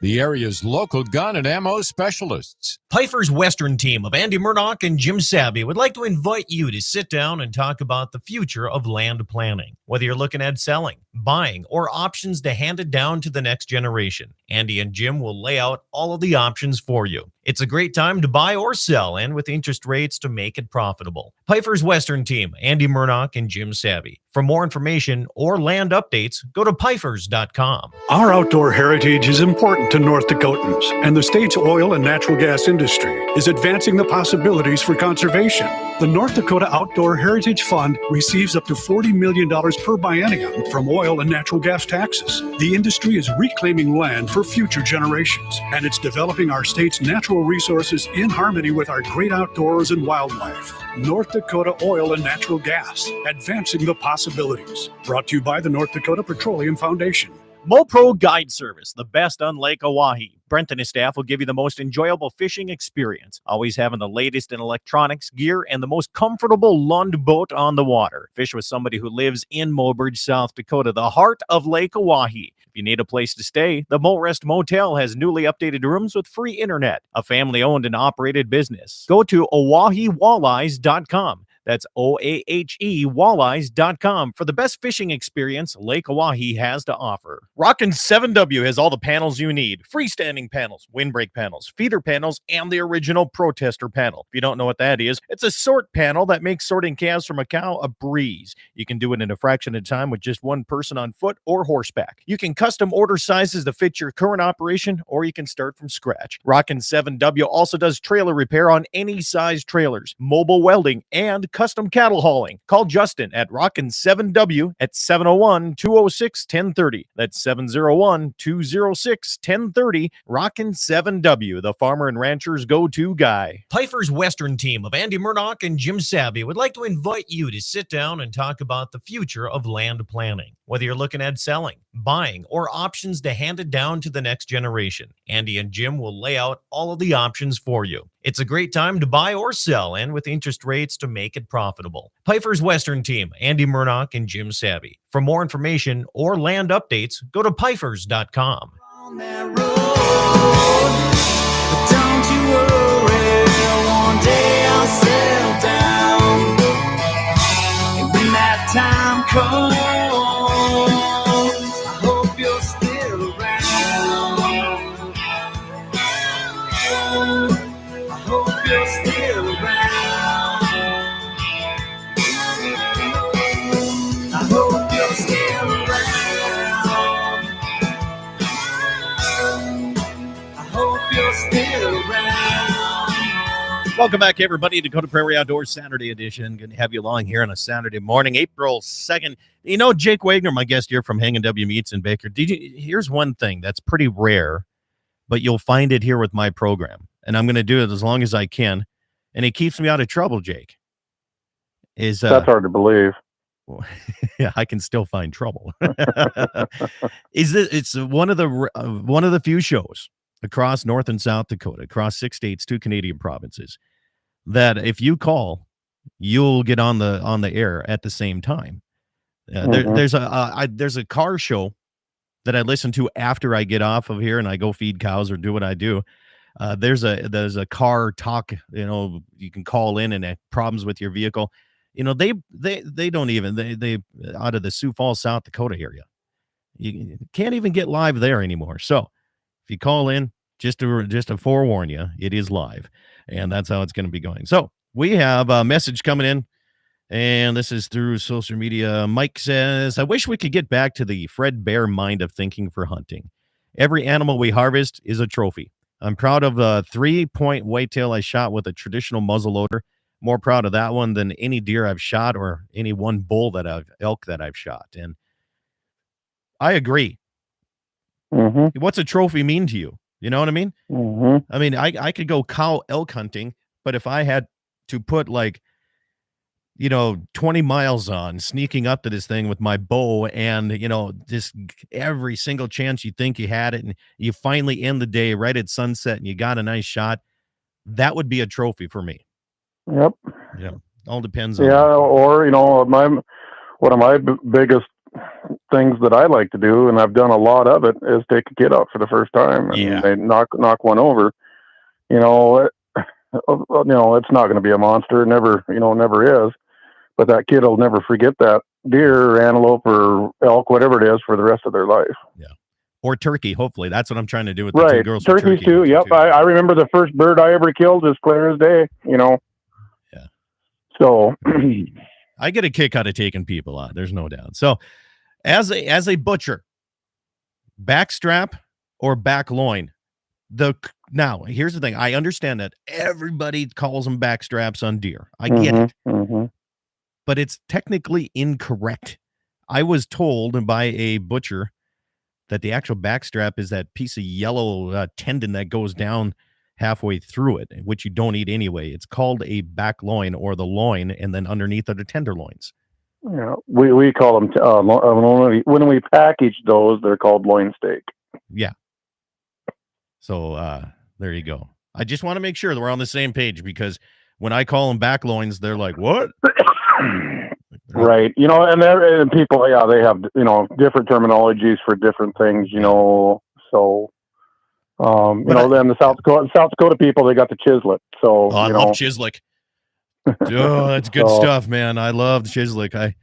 the area's local gun and ammo specialists. Pifer's Western team of Andy Murdoch and Jim Sabby would like to invite you to sit down and talk about the future of land planning. Whether you're looking at selling, buying, or options to hand it down to the next generation, Andy and Jim will lay out all of the options for you. It's a great time to buy or sell, and with interest rates to make it profitable. Pifer's Western team, Andy Murdoch and Jim Sabby. For more information or land updates, go to pifers.com. Our outdoor heritage is important to North Dakotans, and the state's oil and natural gas industry is advancing the possibilities for conservation. The North Dakota Outdoor Heritage Fund receives up to $40 million per biennium from oil and natural gas taxes. The industry is reclaiming land for future generations, and it's developing our state's natural resources in harmony with our great outdoors and wildlife. North Dakota Oil and Natural Gas, advancing the possibilities. Brought to you by the North Dakota Petroleum Foundation. MoPro Guide Service, the best on Lake Oahe. Brent and his staff will give you the most enjoyable fishing experience, always having the latest in electronics, gear, and the most comfortable Lund boat on the water. Fish with somebody who lives in Mobridge, South Dakota, the heart of Lake Oahe. If you need a place to stay, the Mo Rest Motel has newly updated rooms with free internet, a family-owned and operated business. Go to OaheWalleyes.com. That's OAHE Walleyes.com for the best fishing experience Lake Oahe has to offer. Rockin' 7W has all the panels you need. Freestanding panels, windbreak panels, feeder panels, and the original protester panel. If you don't know what that is, it's a sort panel that makes sorting calves from a cow a breeze. You can do it in a fraction of time with just one person on foot or horseback. You can custom order sizes to fit your current operation, or you can start from scratch. Rockin' 7W also does trailer repair on any size trailers, mobile welding, and custom cattle hauling. Call Justin at Rockin' 7W at 701-206-1030. That's 701-206-1030. Rockin' 7W, the farmer and rancher's go-to guy. Pifer's Western team of Andy Murdoch and Jim Sabby would like to invite you to sit down and talk about the future of land planning. Whether you're looking at selling, buying, or options to hand it down to the next generation, Andy and Jim will lay out all of the options for you. It's a great time to buy or sell, and with interest rates to make it profitable. Pifer's Western team, Andy Murdoch and Jim Sabby. For more information or land updates, go to pifers.com. On that road, but don't you worry, one day I'll settle down. And when that time comes, I hope you're still around. I hope you're still around. I hope you're still around. I hope you're still around. Welcome back, everybody, to Dakota Prairie Outdoors Saturday edition. Good to have you along here on a Saturday morning, April 2nd. You know, Jake Wagner, my guest here from Hangin' W Meats in Baker. Here's one thing that's pretty rare, but you'll find it here with my program. And I'm going to do it as long as I can. And it keeps me out of trouble, Jake. That's hard to believe. Yeah, I can still find trouble. It's one of the few shows across North and South Dakota, across 6 states, 2 Canadian provinces, that if you call, you'll get on the air at the same time. There's a car show that I listen to after I get off of here and I go feed cows or do what I do. There's a car talk. You know, you can call in and have problems with your vehicle. You know, they don't even they out of the Sioux Falls, South Dakota area. You can't even get live there anymore. So if you call in, just to forewarn you, it is live. And that's how it's going to be going. So we have a message coming in, and this is through social media. Mike says, I wish we could get back to the Fred Bear mind of thinking for hunting. Every animal we harvest is a trophy. I'm proud of the 3-point whitetail I shot with a traditional muzzleloader. More proud of that one than any deer I've shot or any one elk that I've shot. And I agree. Mm-hmm. What's a trophy mean to you? You know what I mean? Mm-hmm. I mean, I could go cow elk hunting, but if I had to put 20 miles on sneaking up to this thing with my bow and, just every single chance you think you had it and you finally end the day right at sunset and you got a nice shot, that would be a trophy for me. Yep. Yeah. All depends on. Yeah. Or, one of my biggest things that I like to do, and I've done a lot of it, is take a kid out for the first time and they knock one over. It's not going to be a monster. Never is. But that kid will never forget that deer or antelope or elk, whatever it is, for the rest of their life. Yeah. Or turkey, hopefully. That's what I'm trying to do with right. the two girls. Turkeys turkey too. Yep. I remember the first bird I ever killed as clear as day, Yeah. So I get a kick out of taking people out. There's no doubt. So as a butcher, backstrap or back loin, now here's the thing. I understand that everybody calls them backstraps on deer. I get it. Mm-hmm. But it's technically incorrect. I was told by a butcher that the actual backstrap is that piece of yellow tendon that goes down halfway through it, which you don't eat anyway. It's called a back loin or the loin, and then underneath are the tenderloins. Yeah, we call them when we package those, they're called loin steak. Yeah. So there you go. I just want to make sure that we're on the same page, because when I call them back loins, they're like, what? Right. And people, they have, different terminologies for different things, so, then the South Dakota people, they got the chislet. So, I love chislic. Oh, that's good stuff, man. I love chislic.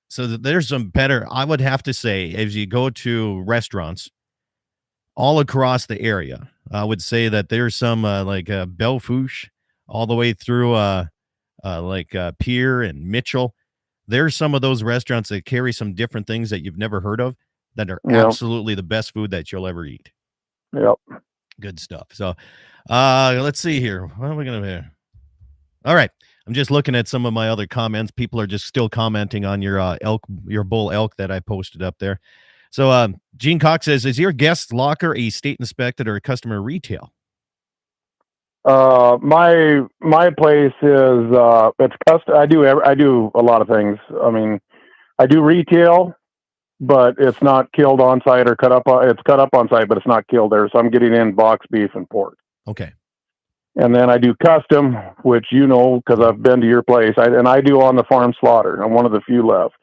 So there's some better, I would have to say, as you go to restaurants all across the area, I would say that there's some Belle Fourche all the way through Pierre and Mitchell. There's some of those restaurants that carry some different things that you've never heard of that are absolutely the best food that you'll ever eat. Yep. Good stuff. So let's see here. What are we going to do? All right. I'm just looking at some of my other comments. People are just still commenting on your bull elk that I posted up there. So Gene Cox says, is your guest locker a state inspected or a customer retail? My place is it's custom. I do a lot of things. I mean, I do retail, but it's not killed on site or cut up. It's cut up on site, but it's not killed there. So I'm getting in box beef and pork. Okay. And then I do custom, which because I've been to your place. I do on the farm slaughter. I'm one of the few left.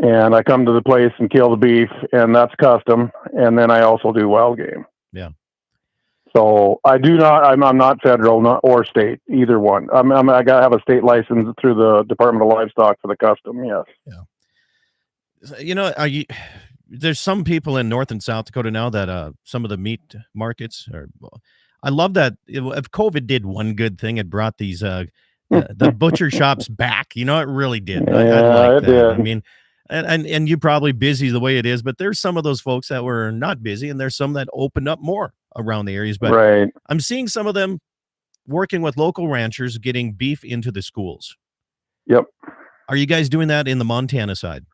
And I come to the place and kill the beef, and that's custom. And then I also do wild game. Yeah. So I do not. I'm not federal, or state, either one. I got to have a state license through the Department of Livestock for the custom. Yes. Yeah. There's some people in North and South Dakota now that some of the meat markets are. I love that. If COVID did one good thing, it brought these the butcher shops back. It really did. Yeah, I like it that. did. I mean, and you're probably busy the way it is, but there's some of those folks that were not busy, and there's some that opened up more around the areas. But right. I'm seeing some of them working with local ranchers, getting beef into the schools. Yep. Are you guys doing that in the Montana side?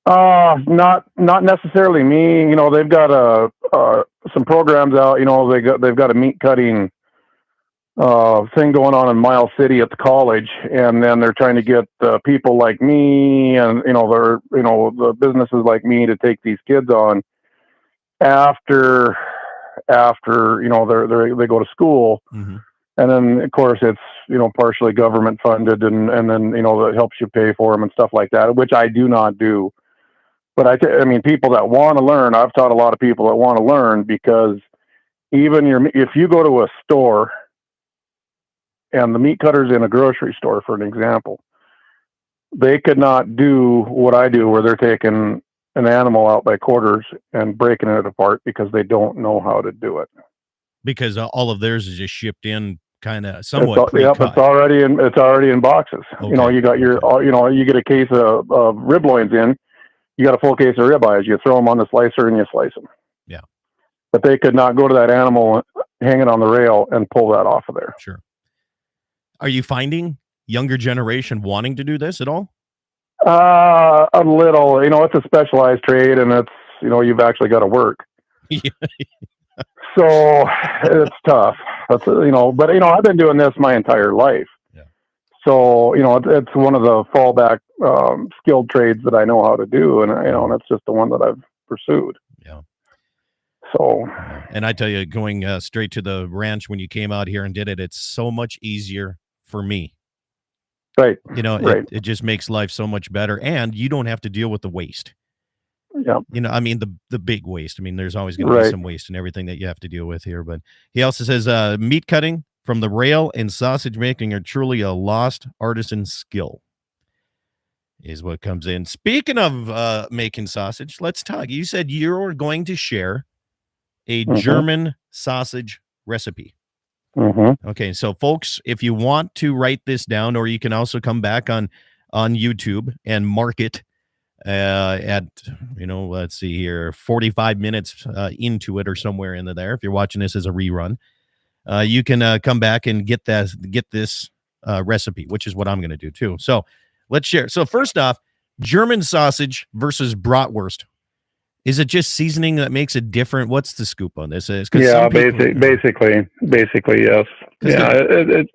Not necessarily me. They've got some programs out. They've got a meat cutting thing going on in Miles City at the college, and then they're trying to get people like me and the businesses like me to take these kids on after they go to school. Mm-hmm. And then of course it's partially government funded, and then that helps you pay for them and stuff like that, which I do not do. But I mean, people that want to learn, I've taught a lot of people that want to learn, because if you go to a store and the meat cutter's in a grocery store, for an example, they could not do what I do, where they're taking an animal out by quarters and breaking it apart, because they don't know how to do it. because all of theirs is just shipped in kind of somewhat pre-cut. Yep, it's already in boxes. Okay. You know, you got your, you know, you get a case of rib loins in, you got a full case of ribeyes, you throw them on the slicer and you slice them. Yeah. But they could not go to that animal hanging on the rail and pull that off of there. Sure. Are you finding younger generation wanting to do this at all? A little, you know, it's a specialized trade and it's, you know, you've actually got to work. So it's tough. That's, you know, but, you know, I've been doing this my entire life. Yeah. So, you know, it's one of the fallback skilled trades that I know how to do. And, you know, and it's just the one that I've pursued. Yeah. So, and I tell you, going straight to the ranch when you came out here and did it, it's so much easier for me. Right. You know, right. It just makes life so much better. And you don't have to deal with the waste. Yeah. You know, I mean, the big waste. I mean, there's always going to be some waste and everything that you have to deal with here. But he also says meat cutting from the rail and sausage making are truly a lost artisan skill, is what comes in. Speaking of making sausage, let's talk. You said you're going to share a German sausage recipe. Okay, so folks, if you want to write this down, or you can also come back on YouTube and mark it at, you know, let's see here, 45 minutes into it or somewhere in there. If you're watching this as a rerun, you can come back and get this recipe, which is what I'm going to do too. So let's share. So first off, German sausage versus bratwurst. Is it just seasoning that makes it different? What's the scoop on this? Yeah, basically, yes. Yeah, it,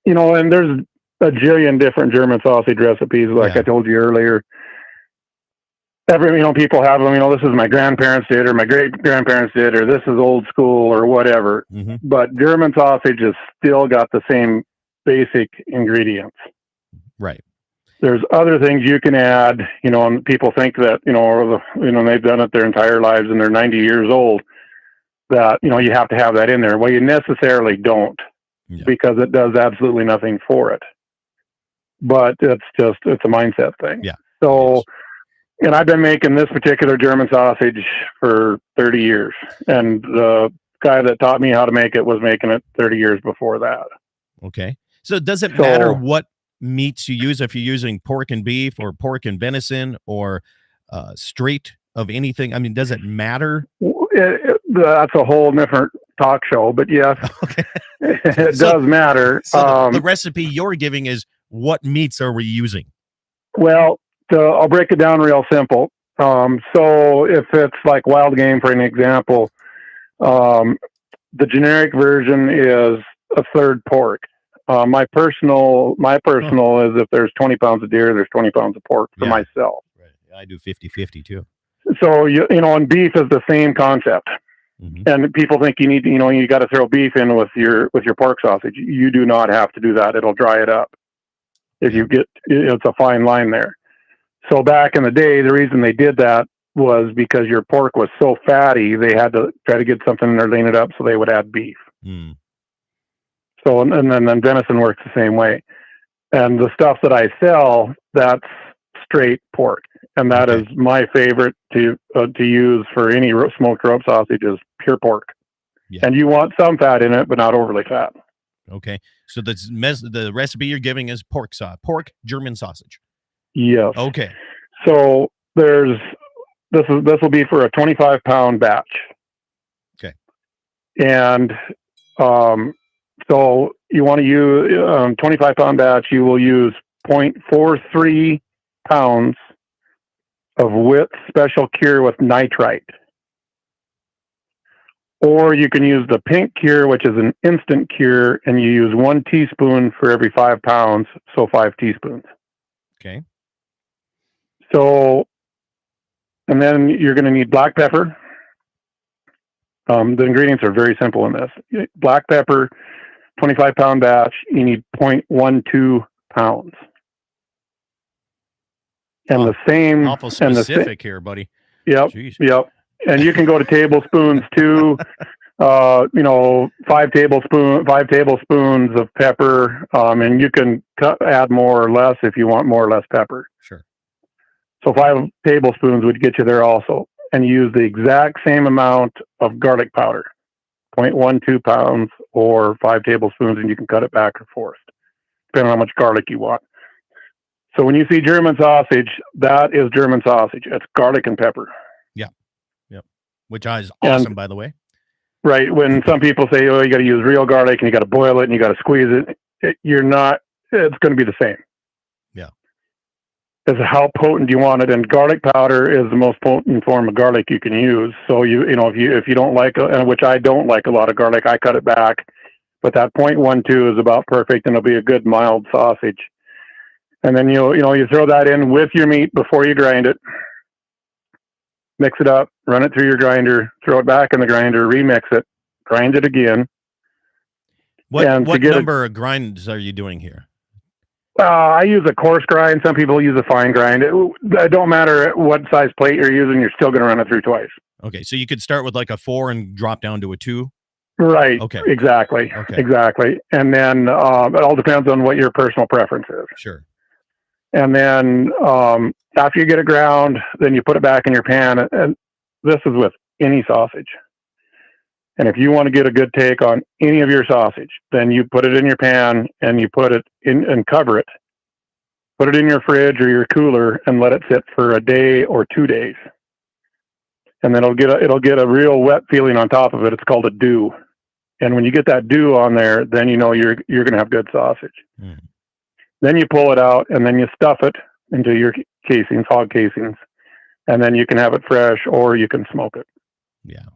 you know, and there's a jillion different German sausage recipes, like I told you earlier. You know, people have them, you know, this is my grandparents did, or my great grandparents did, or this is old school, or whatever. But German sausage has still got the same basic ingredients. Right. There's other things you can add, you know, and people think that, you know, they've done it their entire lives and they're 90 years old, that, you know, you have to have that in there. Well, you necessarily don't, because it does absolutely nothing for it. But it's a mindset thing. Yeah. So, and I've been making this particular German sausage for 30 years. And the guy that taught me how to make it was making it 30 years before that. Okay. So does it matter what meats you use, if you're using pork and beef or pork and venison or straight of anything? I mean, does it matter? That's a whole different talk show, but yes, it does matter. So the recipe you're giving is, what meats are we using? Well, I'll break it down real simple. So if it's like wild game, for an example, the generic version is a third pork. My personal is, if there's 20 pounds of deer, there's 20 pounds of pork for myself. Right. I do 50-50 too. So, you know, and beef is the same concept. And people think you need to, you know, you got to throw beef in with your pork sausage. You do not have to do that. It'll dry it up. If you get, it's a fine line there. So back in the day, the reason they did that was because your pork was so fatty, they had to try to get something in there, lean it up, so they would add beef. So, and then venison works the same way. And the stuff that I sell, that's straight pork. And that is my favorite to use for any smoked rope sausage, is pure pork. And you want some fat in it, but not overly fat. Okay. So the recipe you're giving is pork German sausage. Yes. Okay. So this will be for a 25-pound batch. Okay. And so you want to use 25-pound batch. You will use 0.43 pounds of wit special cure with nitrite. Or you can use the pink cure, which is an instant cure, and you use 1 teaspoon for every 5 pounds, so 5 teaspoons. Okay. So, and then you're going to need black pepper. The ingredients are very simple in this. Black pepper, 25-pound batch, you need 0.12 pounds. And the same... Awful specific here, buddy. Yep. Jeez. Yep. And you can go to tablespoons too. 5 tablespoons of pepper. And you can add more or less if you want more or less pepper. Sure. So 5 tablespoons would get you there also. and use the exact same amount of garlic powder, 0.12 pounds or 5 tablespoons, and you can cut it back or forth, depending on how much garlic you want. So when you see German sausage, that is German sausage. It's garlic and pepper. Yeah. Yep. Which is awesome, by the way. Right. When some people say, oh, you got to use real garlic and you got to boil it and you got to squeeze it, you're not, it's going to be the same. Yeah. It's how potent you want it. And garlic powder is the most potent form of garlic you can use. So if you don't like, and which I don't like a lot of garlic, I cut it back. But that 0.12 is about perfect, and it'll be a good mild sausage. And then you throw that in with your meat before you grind it. Mix it up, run it through your grinder, throw it back in the grinder, remix it, grind it again. What number of grinds are you doing here? I use a coarse grind. Some people use a fine grind. It don't matter what size plate you're using, you're still going to run it through twice. Okay, so you could start with like a 4 and drop down to a 2? Right. Okay. Exactly. Okay. Exactly. And then it all depends on what your personal preference is. Sure. And then after you get it ground, then you put it back in your pan. And this is with any sausage. And if you want to get a good take on any of your sausage, then you put it in your pan and you put it in and cover it. Put it in your fridge or your cooler and let it sit for a day or 2 days. And then it'll get a real wet feeling on top of it. It's called a dew. And when you get that dew on there, then you know you're going to have good sausage. Mm. Then you pull it out and then you stuff it into your casings, hog casings. And then you can have it fresh or you can smoke it. Yeah.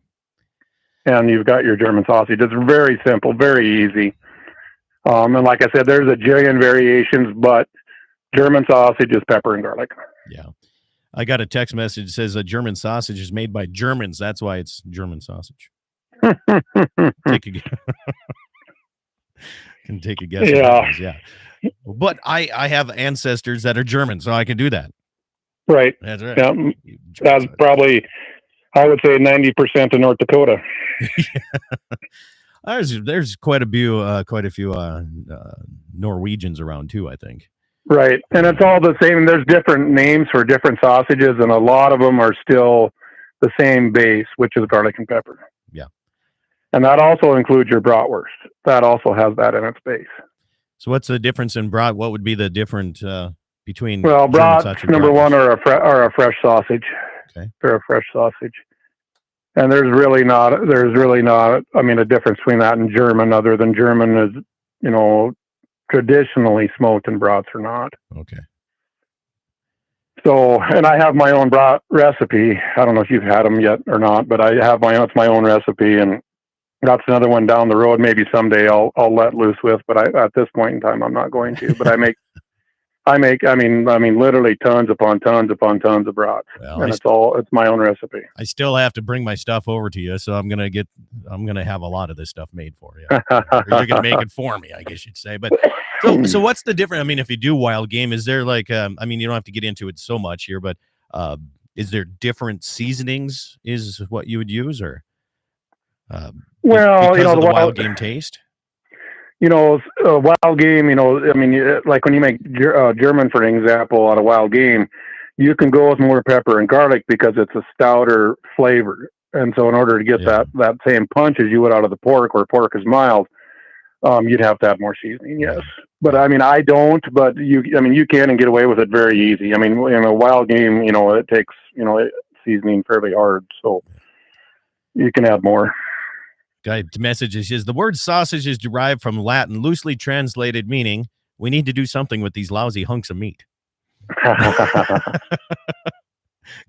And you've got your German sausage. It's very simple, very easy. And like I said, there's a jillion variations, but German sausage is pepper and garlic. Yeah. I got a text message that says a German sausage is made by Germans. That's why it's German sausage. Take a guess. Can take a guess. Yeah. But I have ancestors that are German, so I can do that. Right. That's right. Yeah. That's probably, I would say, 90% of North Dakota. There's quite a few Norwegians around too, I think. Right. And it's all the same. There's different names for different sausages, and a lot of them are still the same base, which is garlic and pepper. Yeah. And that also includes your bratwurst. That also has that in its base. So what's the difference in brat? What would be the difference between? Well, brat, number one, are a fresh sausage. Okay. They're a fresh sausage. And there's really not, a difference between that and German, other than German is, traditionally smoked and brats are not. Okay. So, and I have my own brat recipe. I don't know if you've had them yet or not, but I have it's my own recipe, and that's another one down the road. Maybe someday I'll let loose with, but at this point in time, I'm not going to. But I make literally tons upon tons upon tons of brats, and it's my own recipe. I still have to bring my stuff over to you, so I'm gonna have a lot of this stuff made for you. Or you're gonna make it for me, I guess you'd say. But so what's the difference? I mean, if you do wild game, is there like you don't have to get into it so much here, but is there different seasonings? Is what you would use, or well, because of the wild game taste? Wild game, like when you make German, for example, out of wild game, you can go with more pepper and garlic because it's a stouter flavor. And so in order to get that same punch as you would out of the pork, where pork is mild, you'd have to have more seasoning, yes. But I don't, but you can and get away with it very easy. Wild game, it takes, seasoning fairly hard. So you can add more. Guy message says the word sausage is derived from Latin, loosely translated, meaning we need to do something with these lousy hunks of meat.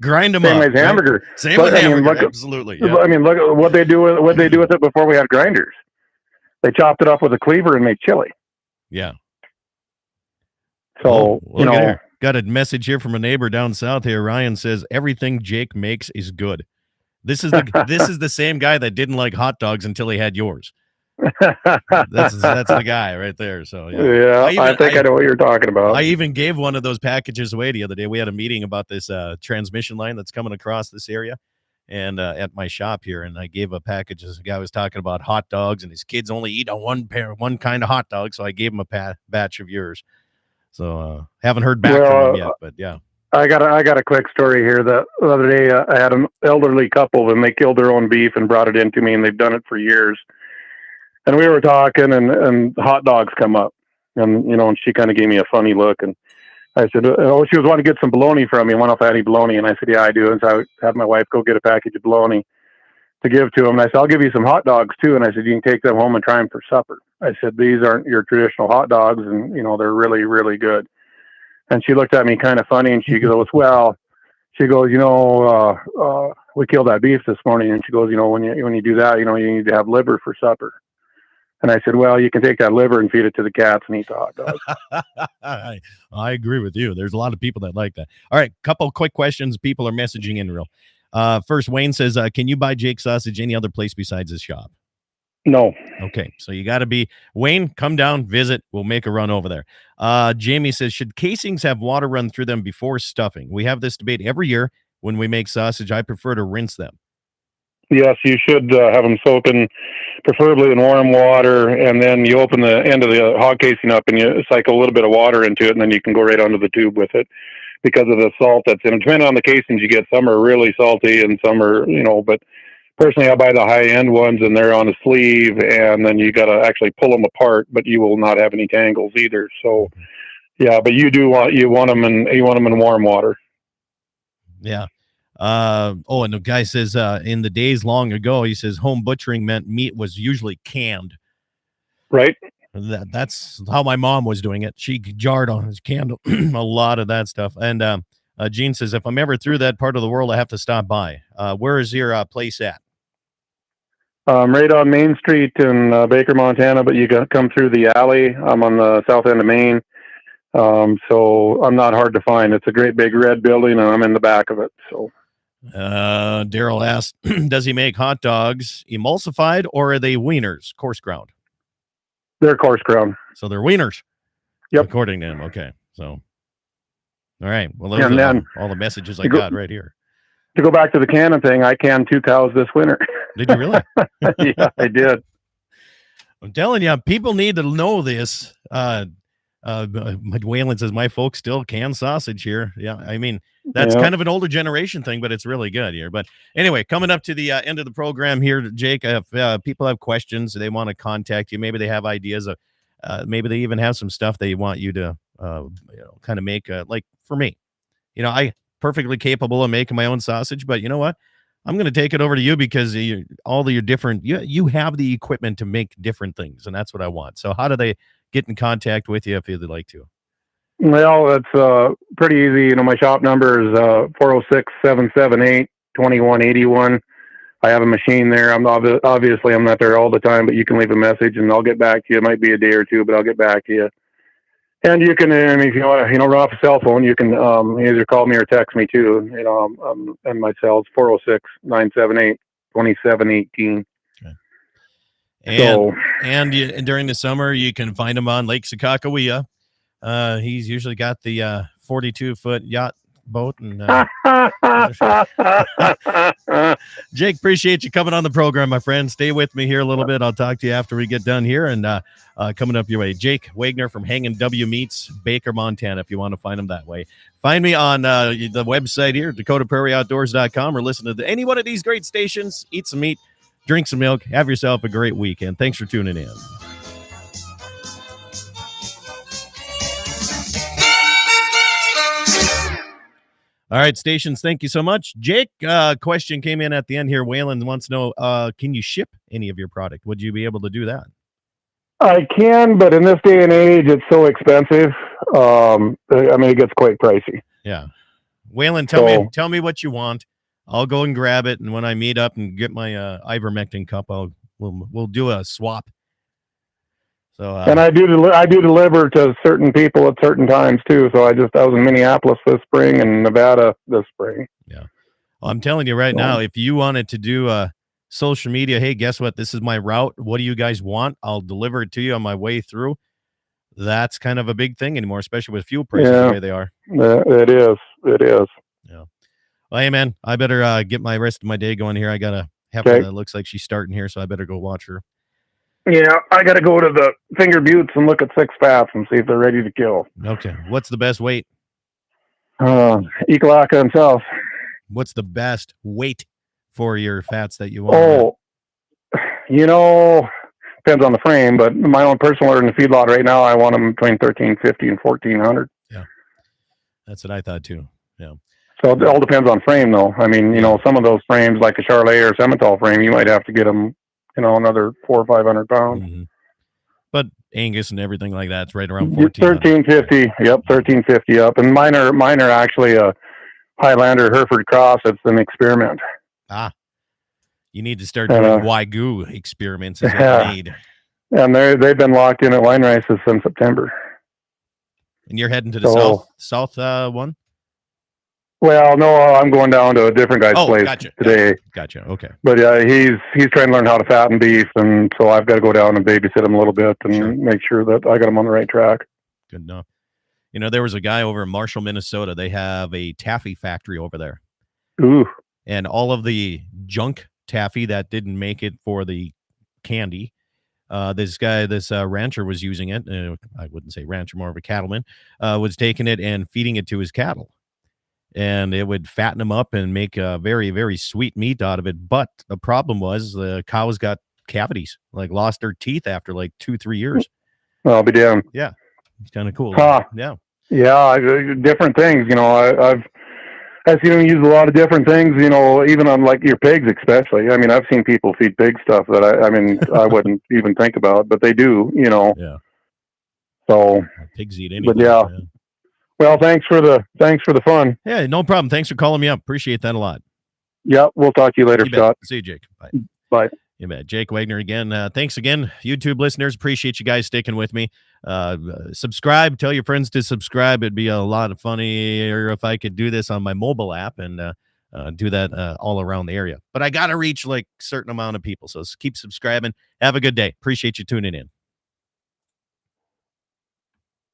Grind them Same up. Same as hamburger. Same with hamburger. Absolutely. Yeah. Look at what they do with it before we had grinders. They chopped it up with a cleaver and made chili. Yeah. So got a message here from a neighbor down south here. Ryan says everything Jake makes is good. This is the same guy that didn't like hot dogs until he had yours. That's the guy right there. So I think I know what you're talking about. I even gave one of those packages away the other day. We had a meeting about this transmission line that's coming across this area, and at my shop here, and I gave a package. This guy was talking about hot dogs, and his kids only eat one kind of hot dog, so I gave him a batch of yours. So haven't heard back from him yet, but yeah. I got a quick story here. The other day, I had an elderly couple, and they killed their own beef and brought it into me, and they've done it for years. And we were talking, and hot dogs come up, and and she kind of gave me a funny look, and I said, "Oh, she was wanting to get some bologna from me. I wonder if I had any bologna." And I said, "Yeah, I do." And so I had my wife go get a package of bologna to give to him. And I said, "I'll give you some hot dogs too." And I said, "You can take them home and try them for supper." I said, "These aren't your traditional hot dogs, and they're really, really good." And she looked at me kind of funny, and she goes, "Well," she goes, "we killed that beef this morning." And she goes, "When you do that, you need to have liver for supper." And I said, "Well, you can take that liver and feed it to the cats and eat the hot dogs." I agree with you. There's a lot of people that like that. All right, couple quick questions. People are messaging in real. First, Wayne says, "Can you buy Jake sausage any other place besides his shop?" No. Okay, so you got to be Wayne. Come down, visit. We'll make a run over there. Jamie says, "Should casings have water run through them before stuffing? We have this debate every year when we make sausage. I prefer to rinse them." Yes, you should have them soaking, preferably in warm water, and then you open the end of the hog casing up and you cycle a little bit of water into it, and then you can go right onto the tube with it because of the salt that's in it. Depending on the casings you get, some are really salty and some are, but personally I buy the high-end ones, and they're on a sleeve, and then you got to actually pull them apart, but you will not have any tangles either. So, yeah, but you want them in warm water. Yeah. And the guy says, in the days long ago, he says home butchering meant meat was usually canned. Right. That's how my mom was doing it. She jarred on his candle a lot of that stuff. And Gene says, if I'm ever through that part of the world, I have to stop by. Where is your place at? Right on Main Street in Baker, Montana, but you got to come through the alley. I'm on the south end of Maine. So I'm not hard to find. It's a great big red building, and I'm in the back of it. So. Daryl asked, does he make hot dogs emulsified, or are they wieners, coarse ground? They're coarse ground. So they're wieners. Yep. According to him. Okay. So, all right. Well, those are all the messages I got right here. To go back to the canning thing, I canned 2 cows this winter. Did you really? Yeah, I did. I'm telling you, people need to know this. Wayland says, my folks still can sausage here. Yeah, I mean, that's kind of an older generation thing, but it's really good here. But anyway, coming up to the end of the program here, Jake, if people have questions, they want to contact you. Maybe they have ideas of, maybe they even have some stuff they want you to, kind of make, like for me. I perfectly capable of making my own sausage, but you know what? I'm going to take it over to you because all of your different, you have the equipment to make different things, and that's what I want. So how do they get in contact with you if you'd like to? Well, it's pretty easy. My shop number is 406-778-2181. I have a machine there. Obviously I'm not there all the time, but you can leave a message and I'll get back to you. It might be a day or two, but I'll get back to you. And you can, if you want to, run off a cell phone, you can either call me or text me too. And my cell is 406-978-2718. And during the summer, you can find him on Lake Sakakawea. He's usually got the 42-foot yacht boat. And Jake, appreciate you coming on the program, my friend. Stay with me here a little bit. I'll talk to you after we get done here. And coming up your way, Jake Wagner from Hangin' W Meats, Baker, Montana, if you want to find him that way. Find me on the website here, DakotaPrairieOutdoors.com, or listen to any one of these great stations. Eat some meat, drink some milk, have yourself a great weekend. Thanks for tuning in. All right, stations, thank you so much. Jake, question came in at the end here. Wayland wants to know, can you ship any of your product? Would you be able to do that? I can, but in this day and age, it's so expensive. It gets quite pricey. Yeah. Wayland, tell me what you want. I'll go and grab it, and when I meet up and get my ivermectin cup, we'll do a swap. So and I do deliver to certain people at certain times too. So I was in Minneapolis this spring and Nevada this spring. Yeah, well, I'm telling you right now, if you wanted to do social media, hey, guess what? This is my route. What do you guys want? I'll deliver it to you on my way through. That's kind of a big thing anymore, especially with fuel prices the way they are. It is. Yeah. Well, hey, man, I better get my rest of my day going here. I got a heifer that looks like she's starting here, so I better go watch her. Yeah, I got to go to the Finger Buttes and look at 6 fats and see if they're ready to kill. Okay. What's the best weight? Ekalaka himself. What's the best weight for your fats that you want? Oh, depends on the frame, but my own personal order in the feedlot right now, I want them between 1350 and 1400. Yeah, that's what I thought too. Yeah. So it all depends on frame, though. I mean, some of those frames, like a Charlet or Simmental frame, you might have to get them, another 400 or 500 pounds. Mm-hmm. But Angus and everything like that's right around 1400. 1350. Yep, 1350 up. And mine are actually a Highlander Hereford Cross. It's an experiment. You need to start doing Wagyu experiments as a need. And they've been locked in at wine races since September. And you're heading to the south one? Well, no, I'm going down to a different guy's place today. Gotcha. Okay. But yeah, he's trying to learn how to fatten beef, and so I've got to go down and babysit him a little bit and make sure that I got him on the right track. Good enough. There was a guy over in Marshall, Minnesota. They have a taffy factory over there. Ooh. And all of the junk taffy that didn't make it for the candy, this rancher was using it. I wouldn't say rancher, more of a cattleman, was taking it and feeding it to his cattle. And it would fatten them up and make a very, very sweet meat out of it. But the problem was the cows got cavities, like lost their teeth after like 2-3 years. I'll be damned. Yeah. It's kind of cool. Yeah. Yeah. Different things, I've seen them use a lot of different things, even on like your pigs, especially. I mean, I've seen people feed pig stuff that I wouldn't even think about, but they do, Yeah. So pigs eat anything. But yeah. Well, thanks for the fun. Yeah, no problem. Thanks for calling me up. Appreciate that a lot. Yep, we'll talk to you later, Scott. See you, Jake. Bye. Bye. You bet. Jake Wagner again. Thanks again, YouTube listeners. Appreciate you guys sticking with me. Subscribe. Tell your friends to subscribe. It'd be a lot of funnier if I could do this on my mobile app and do that all around the area. But I got to reach like a certain amount of people. So keep subscribing. Have a good day. Appreciate you tuning in.